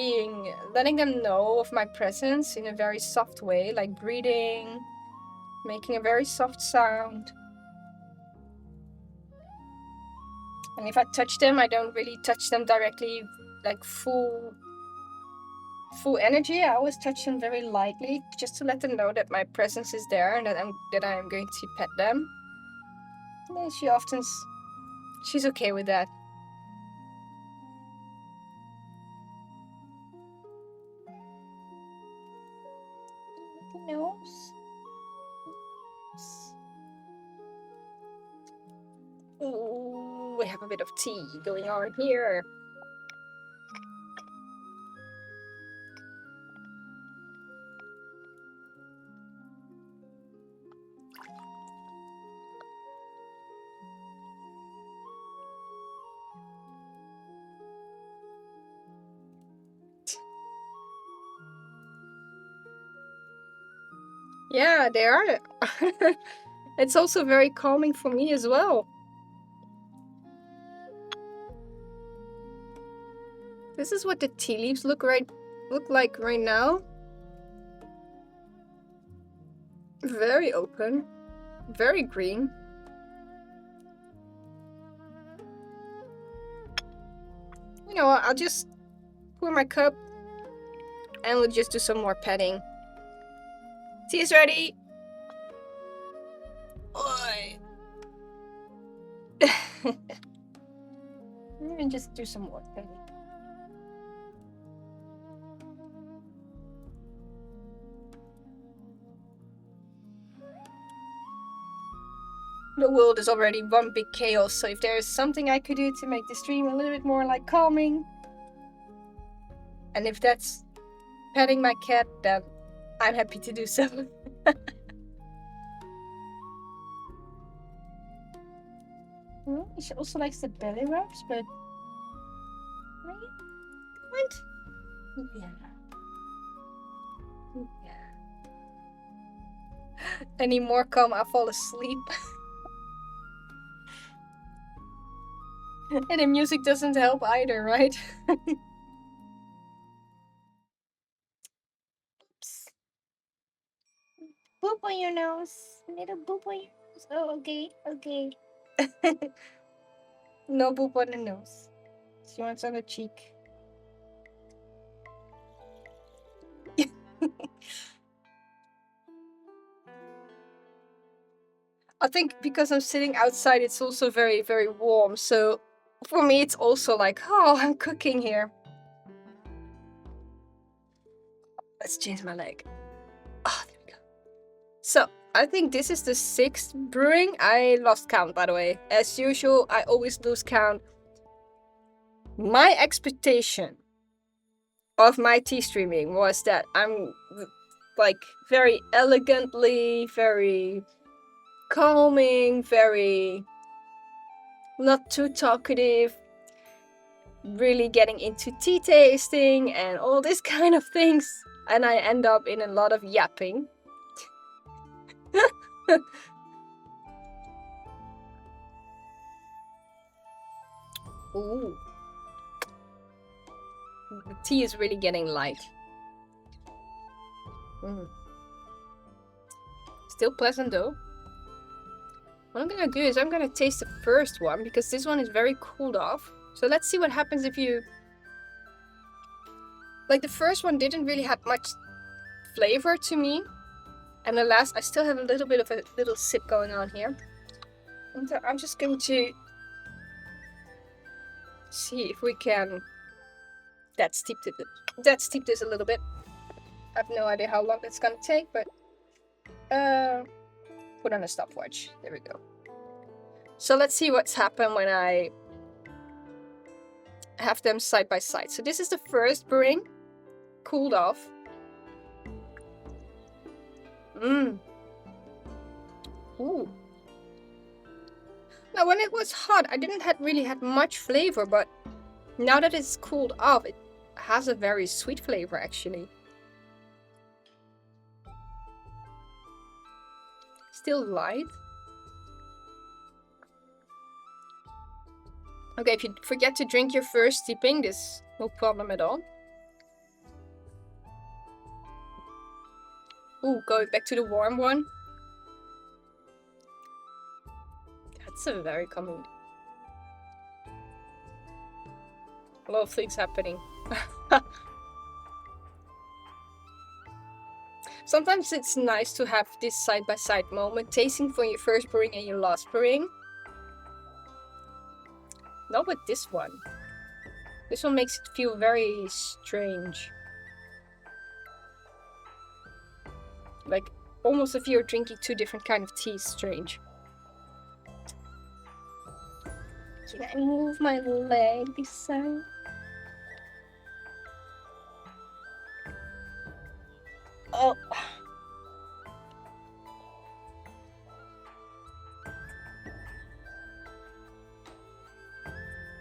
letting them know of my presence in a very soft way, like breathing, making a very soft sound. And if I touch them, I don't really touch them directly, like full energy. I always touch them very lightly, just to let them know that my presence is there and that I am going to pet them. And she's okay with that. Nose. Ooh, we have a bit of tea going on here. Yeah, they are. It's also very calming for me as well. This is what the tea leaves look like right now. Very open, very green. You know what, I'll just pour my cup and we'll just do some more petting. Tea is ready. Oi. And just do some more petting. The world is already one big chaos, so if there is something I could do to make the stream a little bit more like calming, and if that's petting my cat, then I'm happy to do so. Well, she also likes the belly rubs, but what? Yeah. Any more calm, I fall asleep. And the music doesn't help either, right? Oops. Boop on your nose. Little boop on your nose. Oh, okay, okay. No boop on the nose. She wants on the cheek. I think because I'm sitting outside, it's also very, very warm. So for me, it's also like, oh, I'm cooking here. Let's change my leg. Oh, there we go. So I think this is the 6th brewing. I lost count, by the way. As usual, I always lose count. My expectation of my tea streaming was that I'm like very elegantly, very calming, very not too talkative, really getting into tea tasting and all this kind of things, and I end up in a lot of yapping. Ooh. The tea is really getting light. Still pleasant though. What I'm gonna do is I'm gonna taste the first one because this one is very cooled off. So let's see what happens if you... Like the first one didn't really have much flavor to me. And the last, I still have a little bit of a little sip going on here. And so I'm just going to see if we can... That steeped this a little bit. I have no idea how long it's gonna take, but put on a stopwatch. There we go. So let's see what's happened when I have them side by side. So this is the first brewing, cooled off. Ooh. Now when it was hot, I didn't really had much flavor, but now that it's cooled off, it has a very sweet flavor actually. Still light. Okay, if you forget to drink your first steeping, this no problem at all. Ooh, going back to the warm one. That's a very common. A lot of things happening. Sometimes it's nice to have this side-by-side moment, tasting for your first brewing and your last brewing. Not with this one. This one makes it feel very strange. Like, almost if you're drinking 2 different kind of teas, strange. Can I move my leg this side? Oh.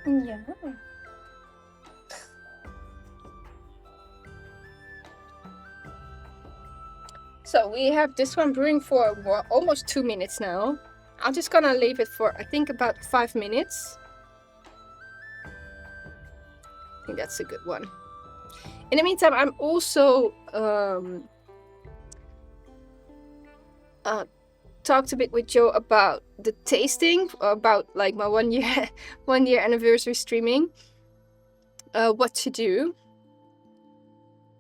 Yeah. So we have this one brewing for almost 2 minutes now. I'm just gonna leave it for, I think, about 5 minutes. I think that's a good one. In the meantime, I'm also talked a bit with Joe about the tasting, about like my 1 year anniversary streaming, what to do,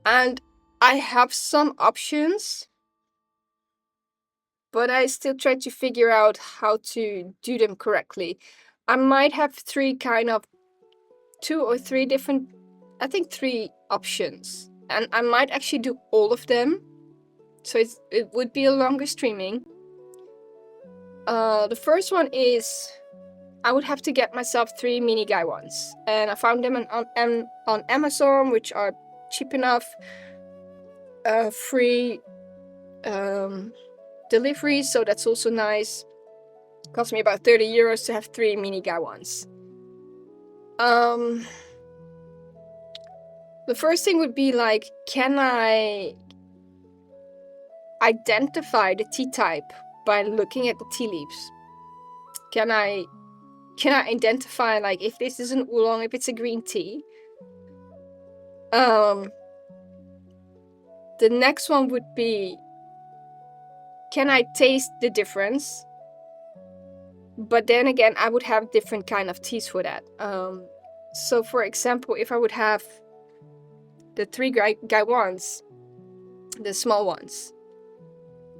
and I have some options, but I still try to figure out how to do them correctly. I might have 2 or 3 different, I think 3 options, and I might actually do all of them, so it would be a longer streaming. The first one is I would have to get myself 3 mini gaiwans, and I found them on Amazon, which are cheap enough, free delivery, so that's also nice. It cost me about 30 euros to have 3 mini gaiwans. The first thing would be like, can I identify the tea type by looking at the tea leaves? Can I identify like if this is an oolong, if it's a green tea? The next one would be, can I taste the difference? But then again, I would have different kind of teas for that. So for example, if I would have the 3 gaiwans, the small ones,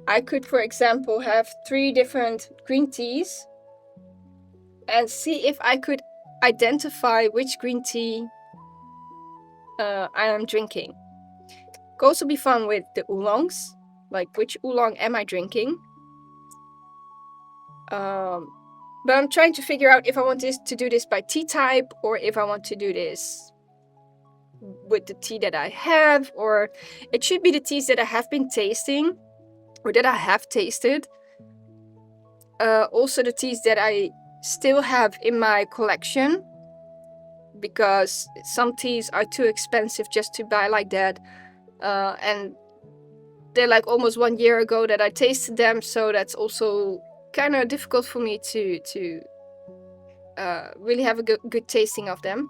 I could, for example, have 3 different green teas and see if I could identify which green tea I am drinking. Could also be fun with the oolongs, like which oolong am I drinking? But I'm trying to figure out if I want to do this by tea type or if I want to do this with the tea that I have, or it should be the teas that I have been tasting or that I have tasted. Also the teas that I still have in my collection, because some teas are too expensive just to buy like that. And they're like almost 1 year ago that I tasted them, so that's also kind of difficult for me to really have a good tasting of them.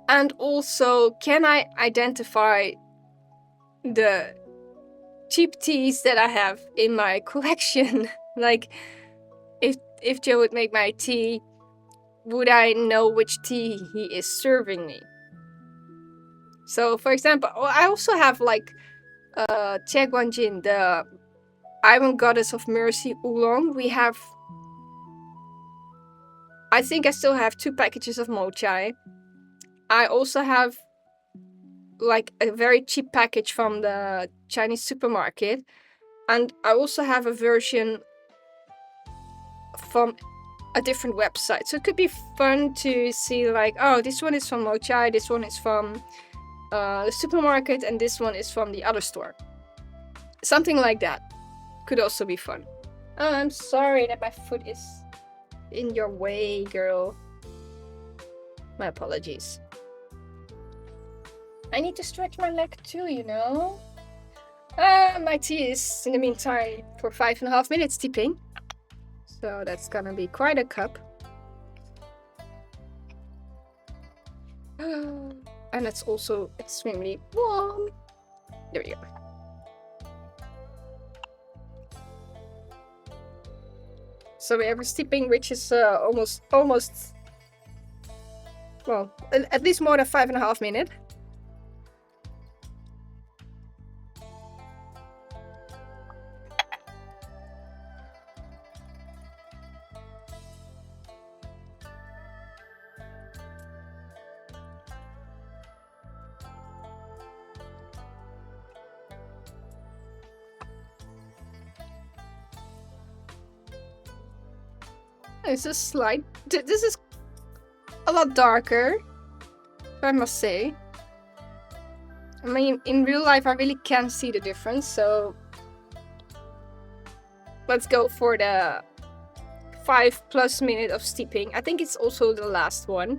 And also, can I identify the cheap teas that I have in my collection? Like, if Joe would make my tea, would I know which tea he is serving me? So, for example, I also have like Gaiwan, the Iron Goddess of Mercy oolong. We have, I think I still have 2 packages of Moychay. I also have like a very cheap package from the Chinese supermarket, and I also have a version from a different website. So it could be fun to see like, oh, this one is from Moychay, this one is from the supermarket, and this one is from the other store. Something like that could also be fun. Oh, I'm sorry that my foot is in your way, girl. My apologies. I need to stretch my leg too, you know? My tea is, in the meantime, for 5.5 minutes steeping. So that's gonna be quite a cup. And it's also extremely warm. There we go. So we have a steeping which is almost, well, at least more than 5.5 minutes. It's a slight. This is a lot darker, I must say. I mean, in real life, I really can't see the difference, so let's go for the 5+ minutes of steeping. I think it's also the last one.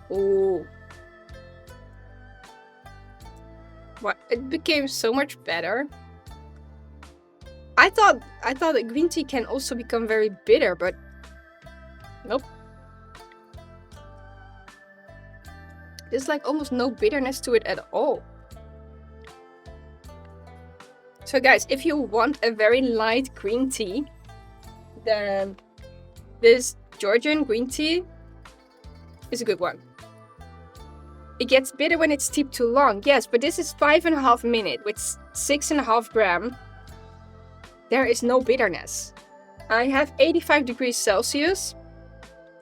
Oh, what? It became so much better. I thought that green tea can also become very bitter, but nope. There's like almost no bitterness to it at all. So guys, if you want a very light green tea, then this Georgian Green Tea is a good one. It gets bitter when it's steeped too long, yes, but this is 5.5 minutes with 6.5 grams. There is no bitterness. I have 85 degrees Celsius.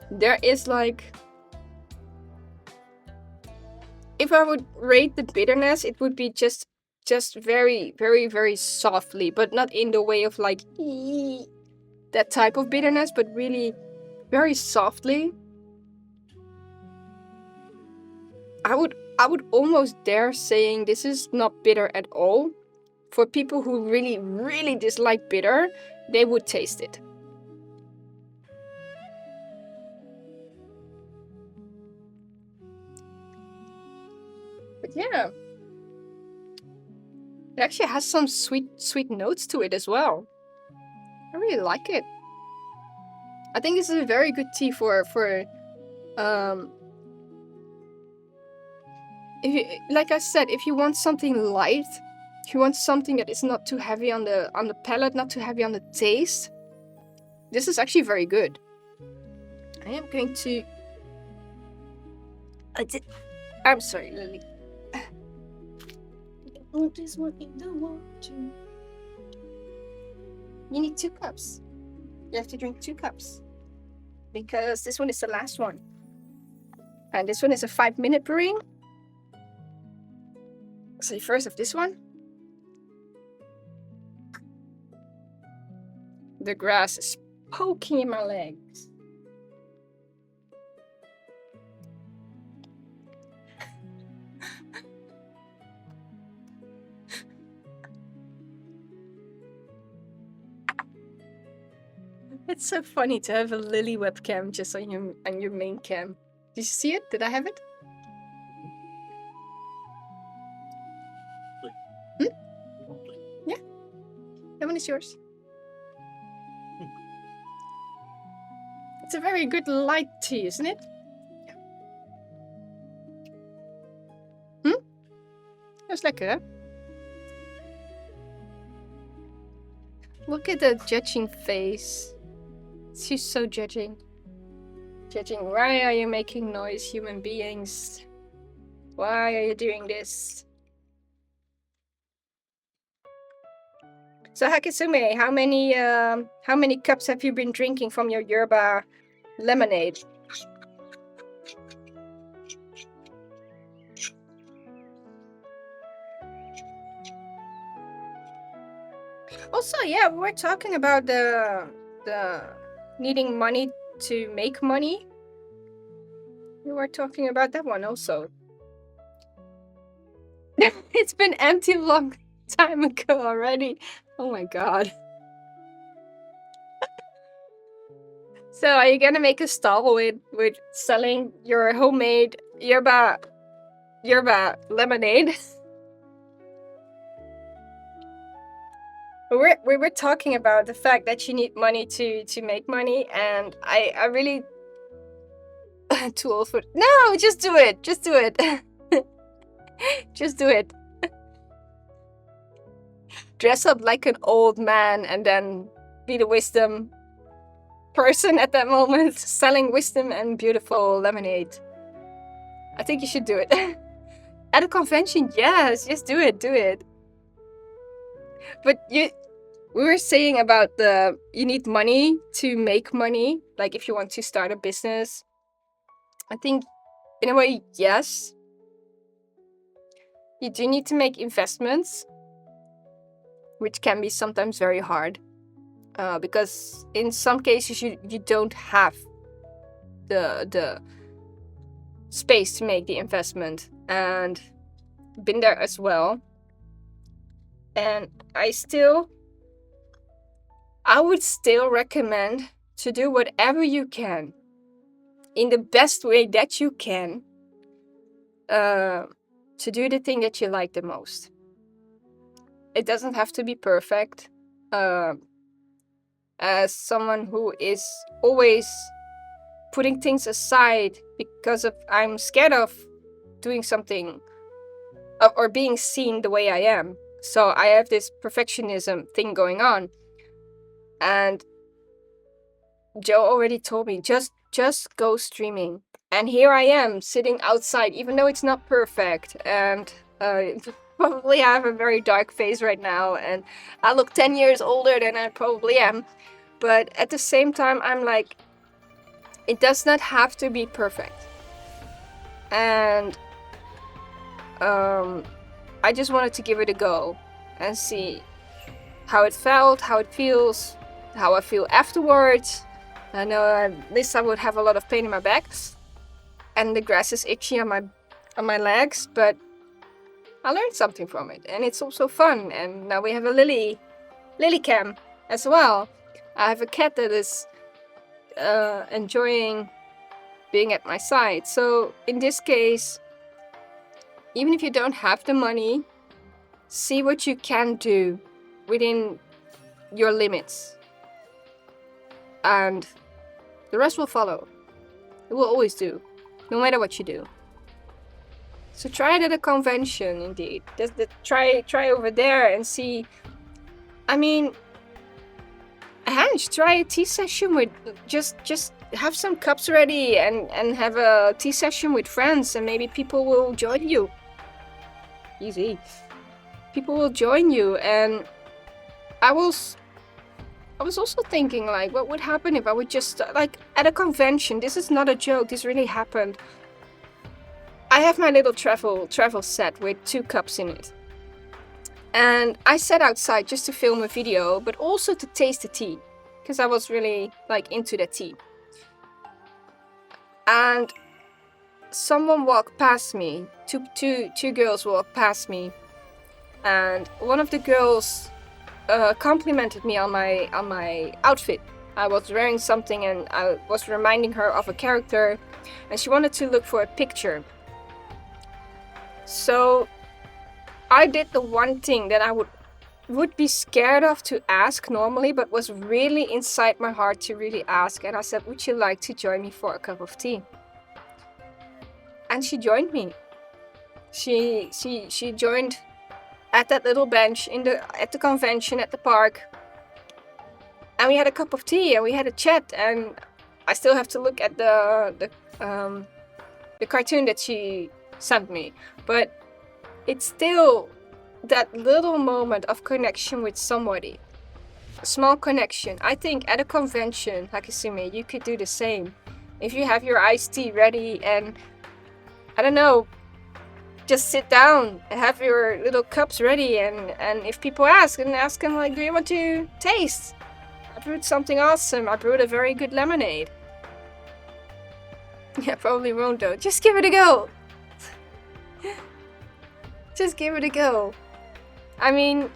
There is like, if I would rate the bitterness, it would be just very, very, very softly, but not in the way of like that type of bitterness, but really very softly. I would almost dare saying this is not bitter at all. For people who really, really dislike bitter, they would taste it. But yeah, it actually has some sweet notes to it as well. I really like it. I think this is a very good tea for if you, like I said, if you want something light, if you want something that is not too heavy on the palate, not too heavy on the taste, this is actually very good. I am going to I'm sorry, Lily. Put this one in the water. You need 2 cups. You have to drink 2 cups. Because this one is the last one. And this one is a 5-minute brewing. So first of this one. The grass is poking in my legs. It's so funny to have a Lily webcam just on your main cam. Did you see it? Did I have it? Yeah. That one is yours. It's a very good light tea, isn't it? Yeah. Dat is lekker, hè? Look at the judging face. She's so judging. Judging, why are you making noise, human beings? Why are you doing this? So Hakisume, how many cups have you been drinking from your yerba lemonade? Also, yeah, we were talking about the needing money to make money. We were talking about that one also. It's been empty a long time ago already. Oh my god. So are you gonna make a stall with selling your homemade yerba lemonade? We were talking about the fact that you need money to make money, and I really too old for no, just do it. Just do it. Just do it. Dress up like an old man and then be the wisdom person at that moment, selling wisdom and beautiful lemonade. I think you should do it. At a convention, yes, just do it, do it. But we were saying about you need money to make money, like if you want to start a business. I think in a way, yes. You do need to make investments, which can be sometimes very hard. Because in some cases you don't have the space to make the investment, and been there as well. And I would still recommend to do whatever you can in the best way that you can to do the thing that you like the most. It doesn't have to be perfect. As someone who is always putting things aside because I'm scared of doing something or being seen the way I am. So I have this perfectionism thing going on. And Joe already told me, just go streaming. And here I am sitting outside, even though it's not perfect. And probably I have a very dark face right now. And I look 10 years older than I probably am. But at the same time, I'm like, it does not have to be perfect. And I just wanted to give it a go and see how it felt, how it feels, how I feel afterwards. I know at least I would have a lot of pain in my back, and the grass is itchy on my legs, but I learned something from it, and it's also fun. And now we have a lily cam as well. I have a cat that is enjoying being at my side. So in this case, even if you don't have the money, see what you can do within your limits. And the rest will follow. It will always do, no matter what you do. So try it at a convention, indeed. Try over there and see. I mean, Hans, try a tea session with just have some cups ready and have a tea session with friends, and maybe people will join you. Easy. People will join you, and I was also thinking, like, what would happen if I would just, like, at a convention, this is not a joke, this really happened. I have my little travel set with 2 cups in it. And I sat outside just to film a video, but also to taste the tea, because I was really, like, into the tea. And someone walked past me, two girls walked past me, and one of the girls complimented me on my outfit. I was wearing something and I was reminding her of a character, and she wanted to look for a picture. So I did the one thing that I would be scared of to ask normally, but was really inside my heart to really ask. And I said, would you like to join me for a cup of tea? And she joined me. She joined at that little bench at the convention at the park. And we had a cup of tea and we had a chat, and I still have to look at the cartoon that she sent me. But it's still that little moment of connection with somebody. A small connection. I think at a convention, Hakisume, you could do the same. If you have your iced tea ready and, I don't know, just sit down and have your little cups ready, and if people ask them, like, do you want to taste? I brewed something awesome. I brewed a very good lemonade. Yeah, probably won't though. Just give it a go. Just give it a go. I mean,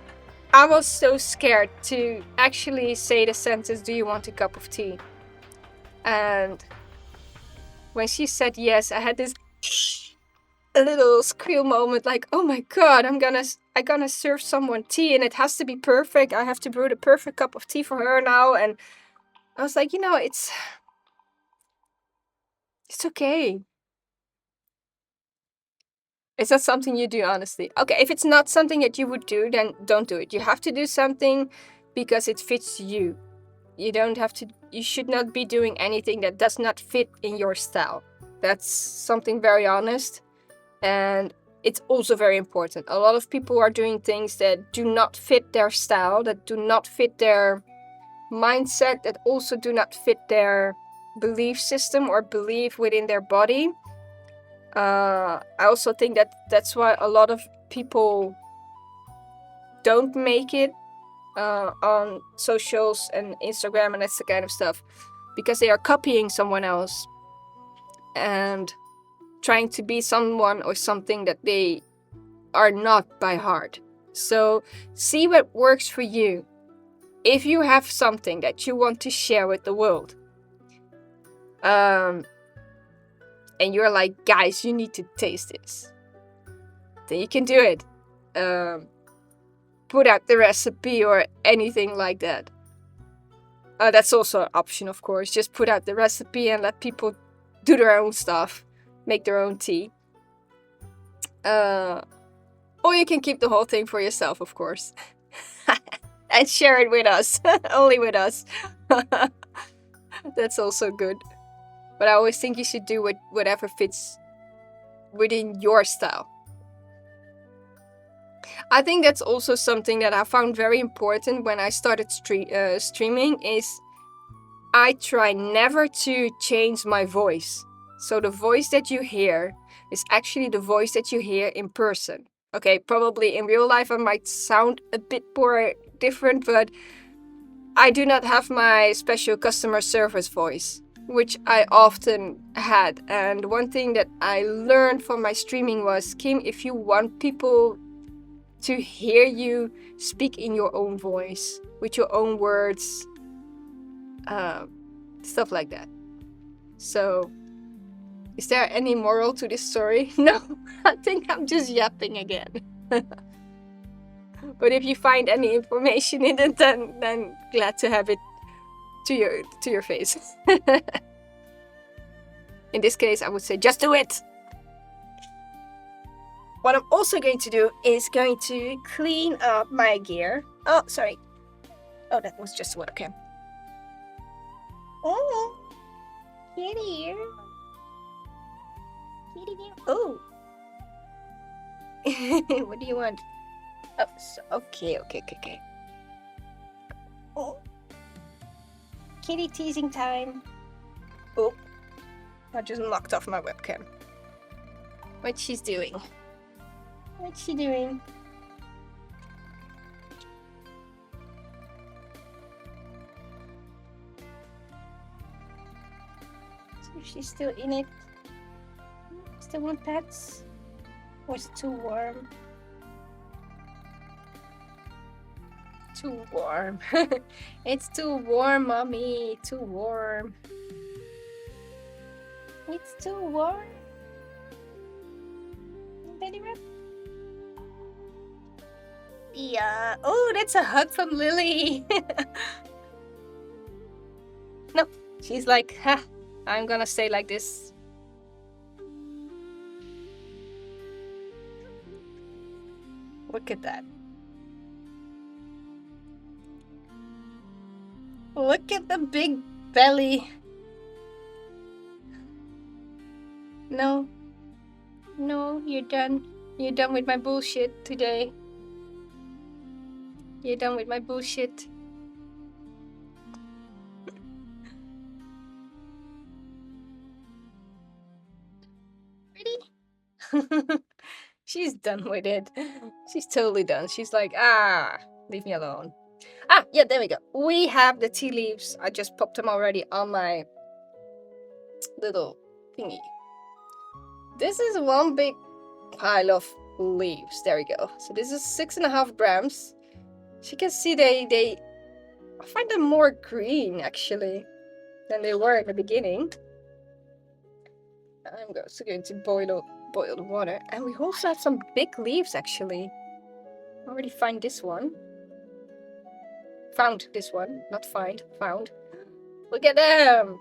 I was so scared to actually say the sentence, do you want a cup of tea? And when she said yes, I had this a little squeal moment, like, oh my god, I'm gonna serve someone tea and it has to be perfect. I have to brew the perfect cup of tea for her now. And I was like, it's okay. It's not something you do, honestly. Okay, if it's not something that you would do, then don't do it. You have to do something because it fits you. You should not be doing anything that does not fit in your style. That's something very honest. And it's also very important. A lot of people are doing things that do not fit their style, that do not fit their mindset, that also do not fit their belief system or belief within their body. I also think that that's why a lot of people don't make it on socials and Instagram and that's the kind of stuff, because they are copying someone else and trying to be someone or something that they are not by heart. So see what works for you. If you have something that you want to share with the world, and you're like, guys, you need to taste this, then you can do it. Put out the recipe or anything like that. That's also an option, of course. Just put out the recipe and let people do their own stuff, make their own tea. Or you can keep the whole thing for yourself, of course. And share it with us. Only with us. That's also good. But I always think you should do whatever fits within your style. I think that's also something that I found very important when I started streaming, is I try never to change my voice. So the voice that you hear is actually the voice that you hear in person. Okay, probably in real life I might sound a bit more different, but I do not have my special customer service voice, which I often had. And one thing that I learned from my streaming was, Kim, if you want people to hear you, speak in your own voice, with your own words, stuff like that. So, is there any moral to this story? No, I think I'm just yapping again. But if you find any information in it, then glad to have it to your face. In this case, I would say just do it. What I'm also going to do is going to clean up my gear. Oh, sorry. Oh, that was just a webcam. Oh, kitty. Kitty. Oh. What do you want? Oh, okay. Oh. Kitty teasing time. Oh. I just knocked off my webcam. What's she doing? What's she doing? So she's still in it. Still want pets? Or is it too warm? Too warm. It's too warm, mommy. Too warm. It's too warm. Belly rub. Yeah. Oh, that's a hug from Lily. No, she's like, ha, I'm gonna stay like this. Look at that. Look at the big belly. No. No, you're done. You're done with my bullshit today. You're done with my bullshit. Ready? She's done with it. She's totally done. She's like, leave me alone. Yeah, there we go. We have the tea leaves. I just popped them already on my little thingy. This is one big pile of leaves. There we go. So this is 6.5 grams. As you can see, I find them more green actually than they were in the beginning. I'm also going to boil the water. And we also have some big leaves actually. I already found this one. Found this one, not find, found. Look at them!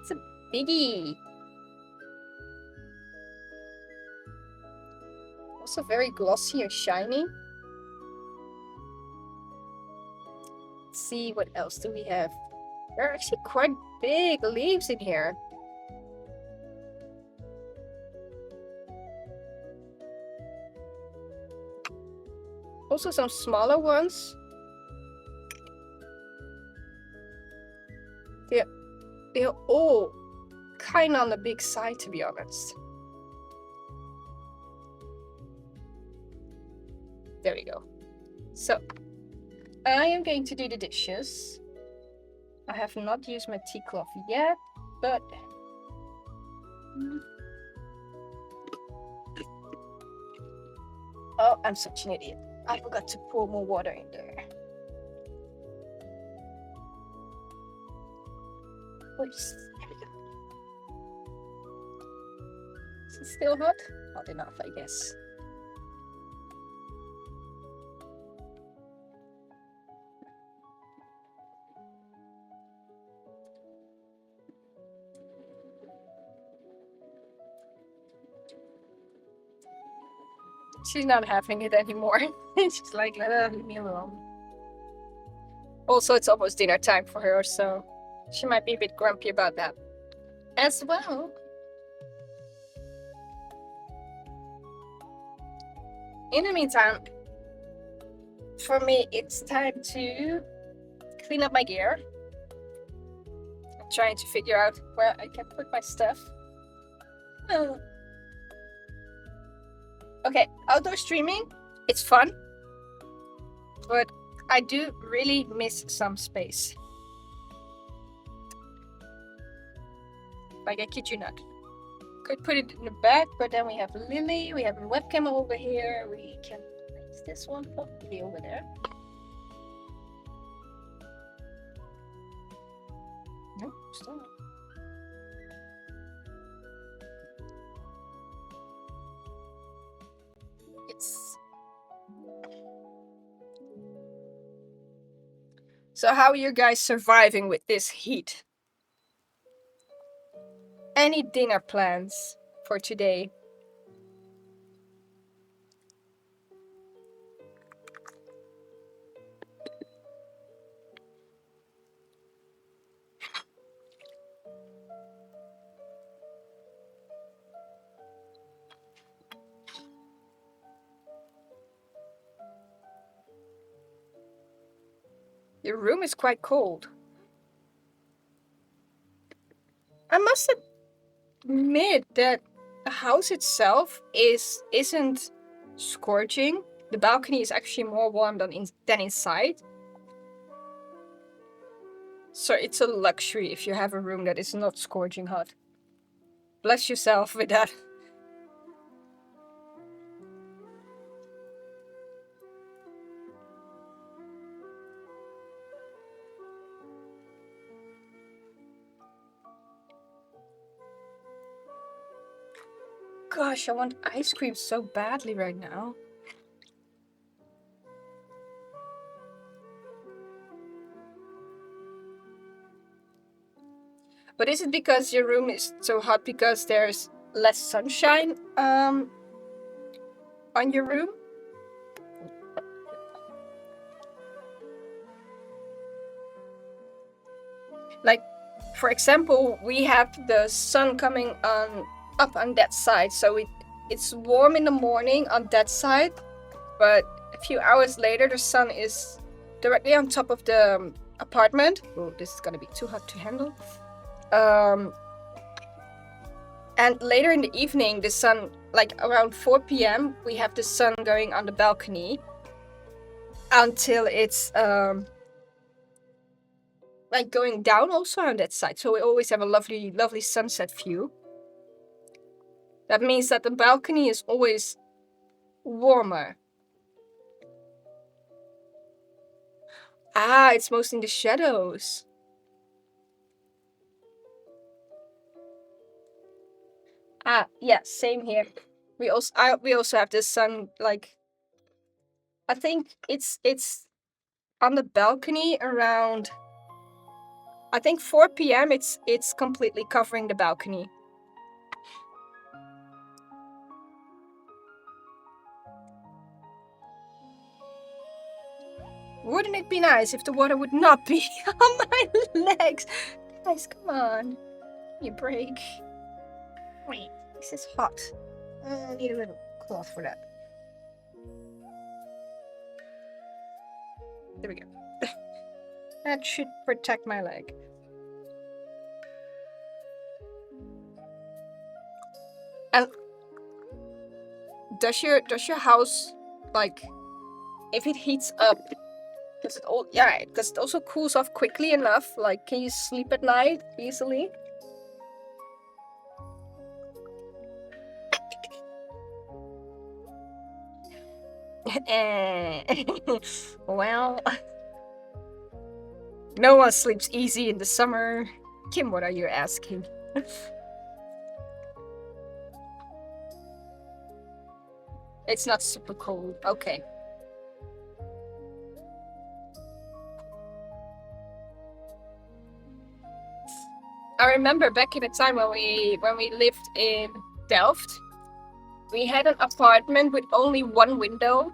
It's a biggie. Also very glossy and shiny. Let's see, what else do we have? There are actually quite big leaves in here. Also some smaller ones. They're all kind of on the big side, to be honest. There we go. So, I am going to do the dishes. I have not used my tea cloth yet, but... Oh, I'm such an idiot. I forgot to pour more water in there. Oops. There we go. Is it still hot? Hot enough, I guess. She's not having it anymore. She's like, leave me alone. Also, it's almost dinner time for her, so she might be a bit grumpy about that as well. In the meantime, for me, it's time to clean up my gear. I'm trying to figure out where I can put my stuff. Oh. Okay, outdoor streaming, it's fun, but I do really miss some space. Like, I kid you not. Could put it in the back, but then we have Lily, we have a webcam over here, we can place this one probably over there. No, still not. Yes. So how are you guys surviving with this heat? Any dinner plans for today? Your room is quite cold. I must admit that the house itself isn't scorching. The balcony is actually more warm than inside. So it's a luxury if you have a room that is not scorching hot. Bless yourself with that. Gosh, I want ice cream so badly right now. But is it because your room is so hot because there's less sunshine on your room? Like, for example, we have the sun coming up on that side, so it's warm in the morning on that side, but a few hours later the sun is directly on top of the apartment. Oh, this is gonna be too hot to handle. And later in the evening, the sun, like around 4 p.m., we have the sun going on the balcony until it's like going down also on that side. So we always have a lovely, lovely sunset view. That means that the balcony is always warmer. Ah, it's mostly in the shadows. Ah, yeah, same here. We also have the sun, like, I think it's on the balcony around, I think 4 p.m. it's completely covering the balcony. Wouldn't it be nice if the water would not be on my legs? Guys, come on. Give me a break. Wait, this is hot. I need a little cloth for that. There we go. That should protect my leg. And does your house, like, if it heats up, does it also cools off quickly enough? Like, can you sleep at night easily? Well, no one sleeps easy in the summer. Kim, what are you asking? It's not super cold. Okay. I remember back in the time when we lived in Delft, we had an apartment with only one window,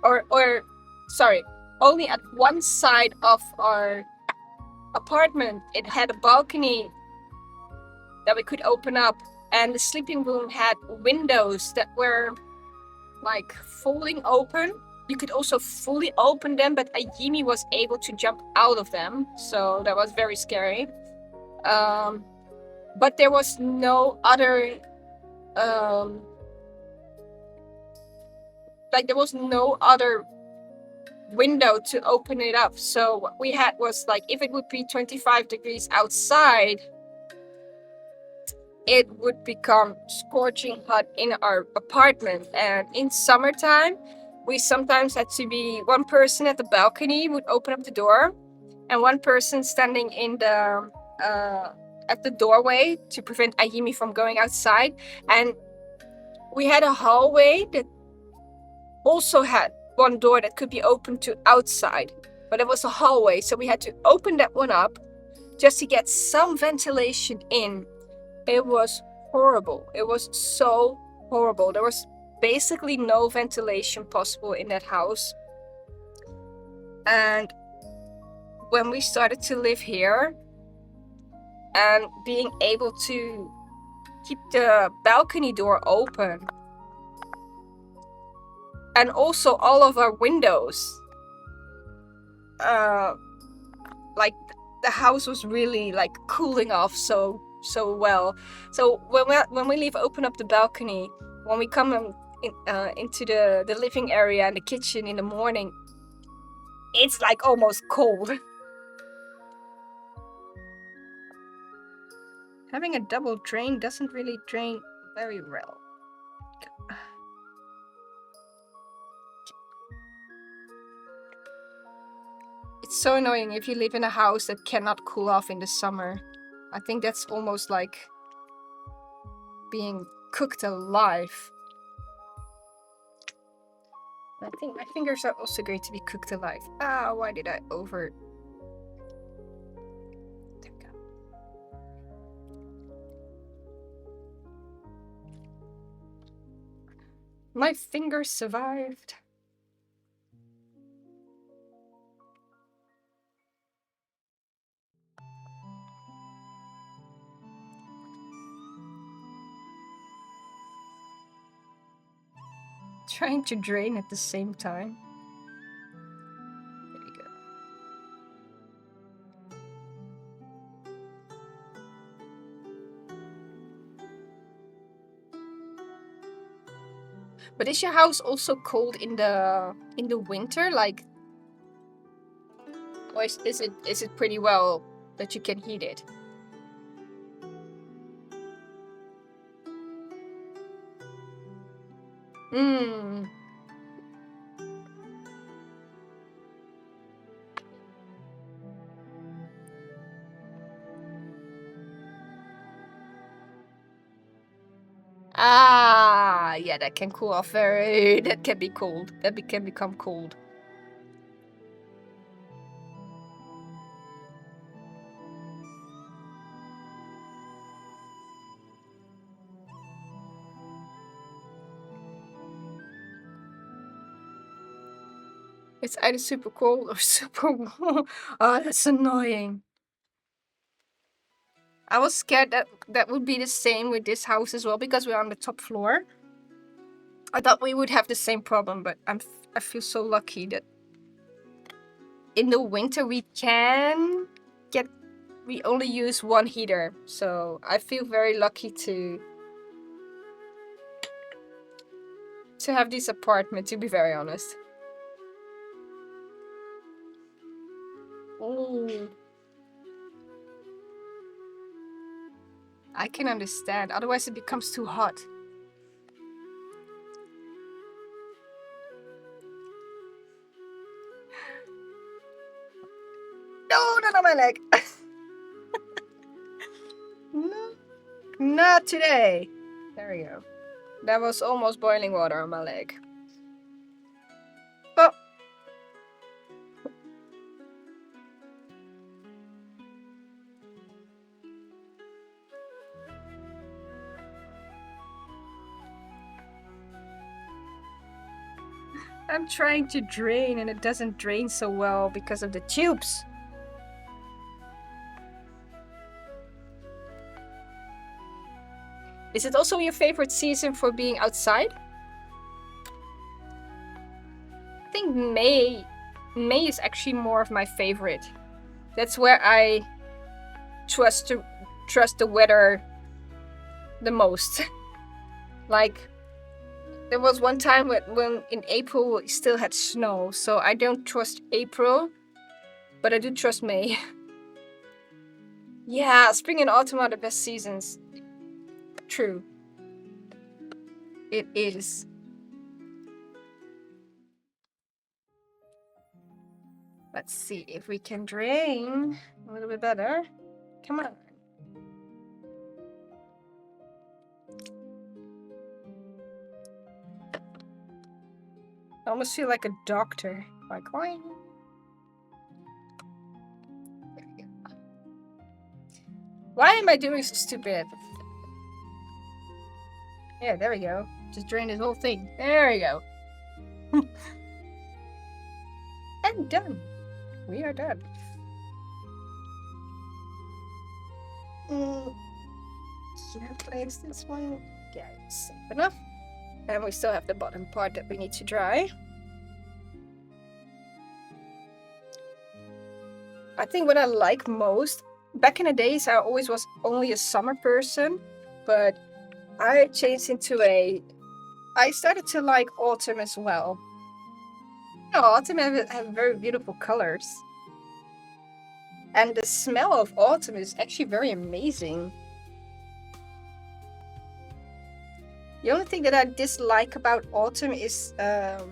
or sorry, only at one side of our apartment it had a balcony that we could open up, and the sleeping room had windows that were like folding open. You could also fully open them, but Ayimi was able to jump out of them, so that was very scary. But there was no other like there was no other window to open it up. So what we had was, like, if it would be 25 degrees outside, it would become scorching hot in our apartment. And in summertime, we sometimes had to be one person at the balcony would open up the door, and one person standing in the at the doorway to prevent Ayimi from going outside. And we had a hallway that also had one door that could be opened to outside, but it was a hallway, so we had to open that one up just to get some ventilation in. It was horrible. It was so horrible. There was basically no ventilation possible in that house. And when we started to live here and being able to keep the balcony door open, and also all of our windows like the house was really like cooling off so well. So when we leave open up the balcony, when we come into the living area and the kitchen in the morning, it's like almost cold. Having a double drain doesn't really drain very well. It's so annoying if you live in a house that cannot cool off in the summer. I think that's almost like being cooked alive. I think my fingers are also going to be cooked alive. Ah, why did I over... There we go. My fingers survived. Trying to drain at the same time. There we go. But is your house also cold in the winter, like, or is it pretty well that you can heat it? Hmm. Ah, yeah, that can cool off very... That can be cold. That can become cold. It's either super cold or super warm. Oh, that's annoying. I was scared that would be the same with this house as well, because we're on the top floor. I thought we would have the same problem, but I feel so lucky that in the winter we only use one heater, so I feel very lucky to have this apartment, to be very honest. Oh, I can understand. Otherwise, it becomes too hot. No, not on my leg. No, not today. There we go. That was almost boiling water on my leg. Oh. I'm trying to drain and it doesn't drain so well because of the tubes. Is it also your favorite season for being outside? I think May is actually more of my favorite. That's where I trust the weather the most. Like, there was one time when in April we still had snow, so I don't trust April, but I do trust May. Yeah, spring and autumn are the best seasons. True. It is. Let's see if we can drain a little bit better. Come on. I almost feel like a doctor. Like, oing. There we go. Why am I doing so stupid? Yeah, there we go. Just drain this whole thing. There we go. And done. We are done. Can I place this one? Yeah, it's safe enough. And we still have the bottom part that we need to dry. I think what I like most, back in the days, I always was only a summer person, but I changed into I started to like autumn as well. Autumn have very beautiful colors. And the smell of autumn is actually very amazing. The only thing that I dislike about autumn is a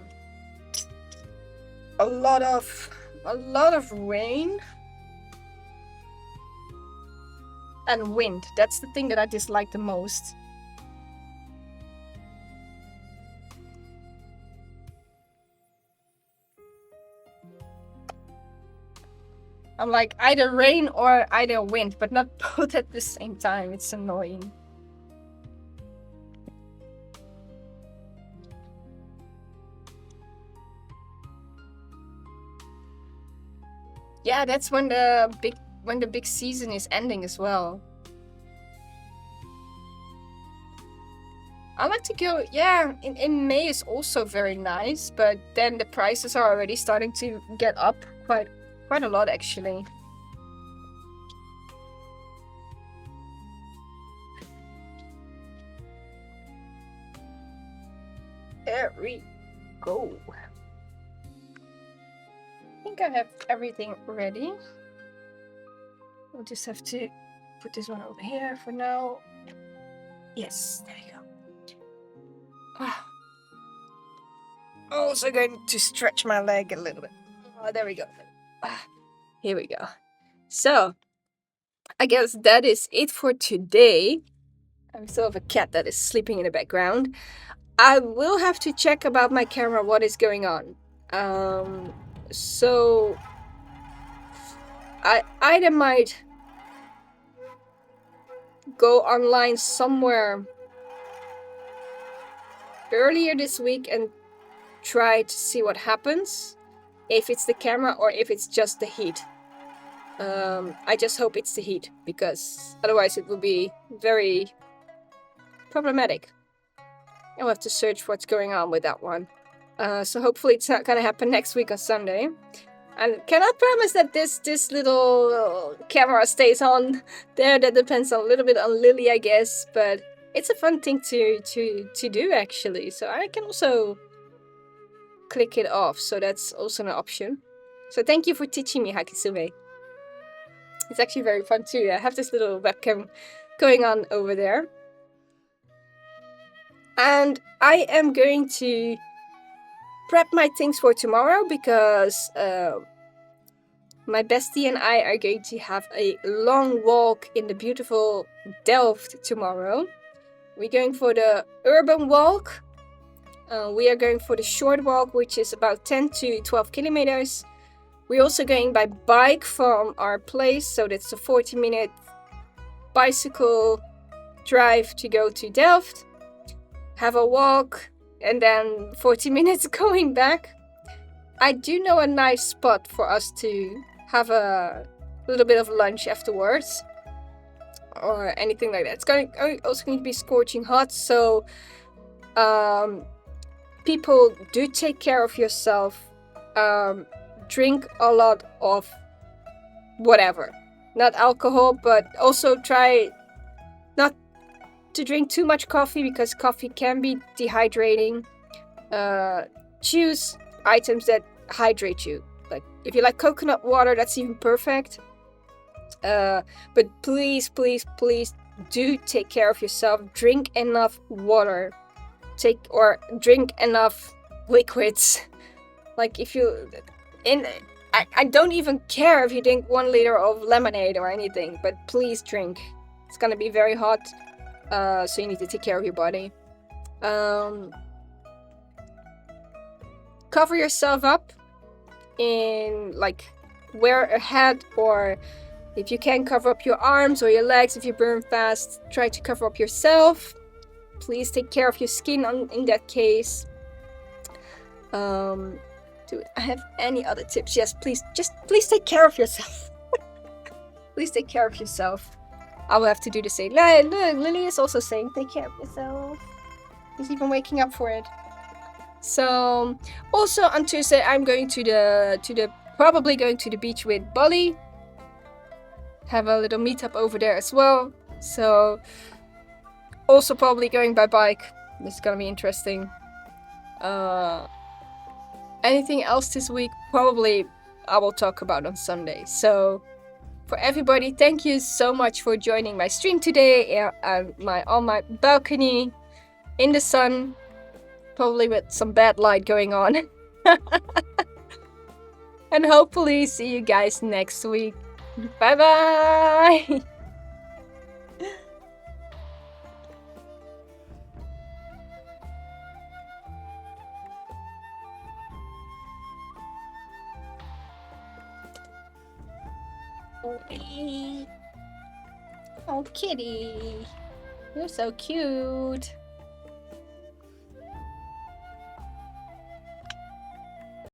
lot of rain and wind. That's the thing that I dislike the most. I'm like either rain or either wind, but not both at the same time. It's annoying. Yeah, that's when the big season is ending as well. I like to go, yeah, in May is also very nice, but then the prices are already starting to get up quite a lot actually. There we go. I think I have everything ready. We'll just have to put this one over here for now. Yes, there you go. Also going to stretch my leg a little bit. Oh, there we go. Here we go. So, I guess that is it for today. I still have a cat that is sleeping in the background. I will have to check about my camera what is going on. So I either might go online somewhere earlier this week and try to see what happens, if it's the camera or if it's just the heat. I just hope it's the heat, because otherwise it will be very problematic. I'll have to search what's going on with that one. So hopefully it's not gonna happen next week on Sunday. I cannot promise that this little camera stays on there. That depends a little bit on Lily, I guess. But it's a fun thing to do actually. So I can also click it off. So that's also an option. So thank you for teaching me, Hakisume. It's actually very fun too. I have this little webcam going on over there. And I am going to prep my things for tomorrow, because my bestie and I are going to have a long walk in the beautiful Delft tomorrow. We're going for the urban walk. We are going for the short walk, which is about 10 to 12 kilometers. We're also going by bike from our place, so that's a 40-minute bicycle drive to go to Delft. Have a walk, and then 40 minutes going back. I do know a nice spot for us to have a little bit of lunch afterwards, or anything like that. It's also going to be scorching hot, so people, do take care of yourself. Drink a lot of whatever, not alcohol, but also try not to drink too much coffee, because coffee can be dehydrating. Choose items that hydrate you. Like if you like coconut water, that's even perfect. But please do take care of yourself. Drink enough water. Drink enough liquids. Like if you I don't even care if you drink 1 liter of lemonade or anything, but please drink. It's gonna be very hot. So you need to take care of your body. Cover yourself up in, like, wear a hat, or if you can, cover up your arms or your legs. If you burn fast, try to cover up yourself. Please take care of your skin in that case. Do I have any other tips? Yes, please take care of yourself. Please take care of yourself. I will have to do the same. Look, Lily is also saying take care of yourself. He's even waking up for it. So also on Tuesday I'm going probably going to the beach with Bolly. have a little meetup over there as well. So also probably going by bike. This is gonna be interesting. Anything else this week? Probably I will talk about on Sunday. So for everybody, thank you so much for joining my stream today on my balcony in the sun, probably with some bad light going on. And hopefully see you guys next week. Bye bye. Oh, kitty. You're so cute.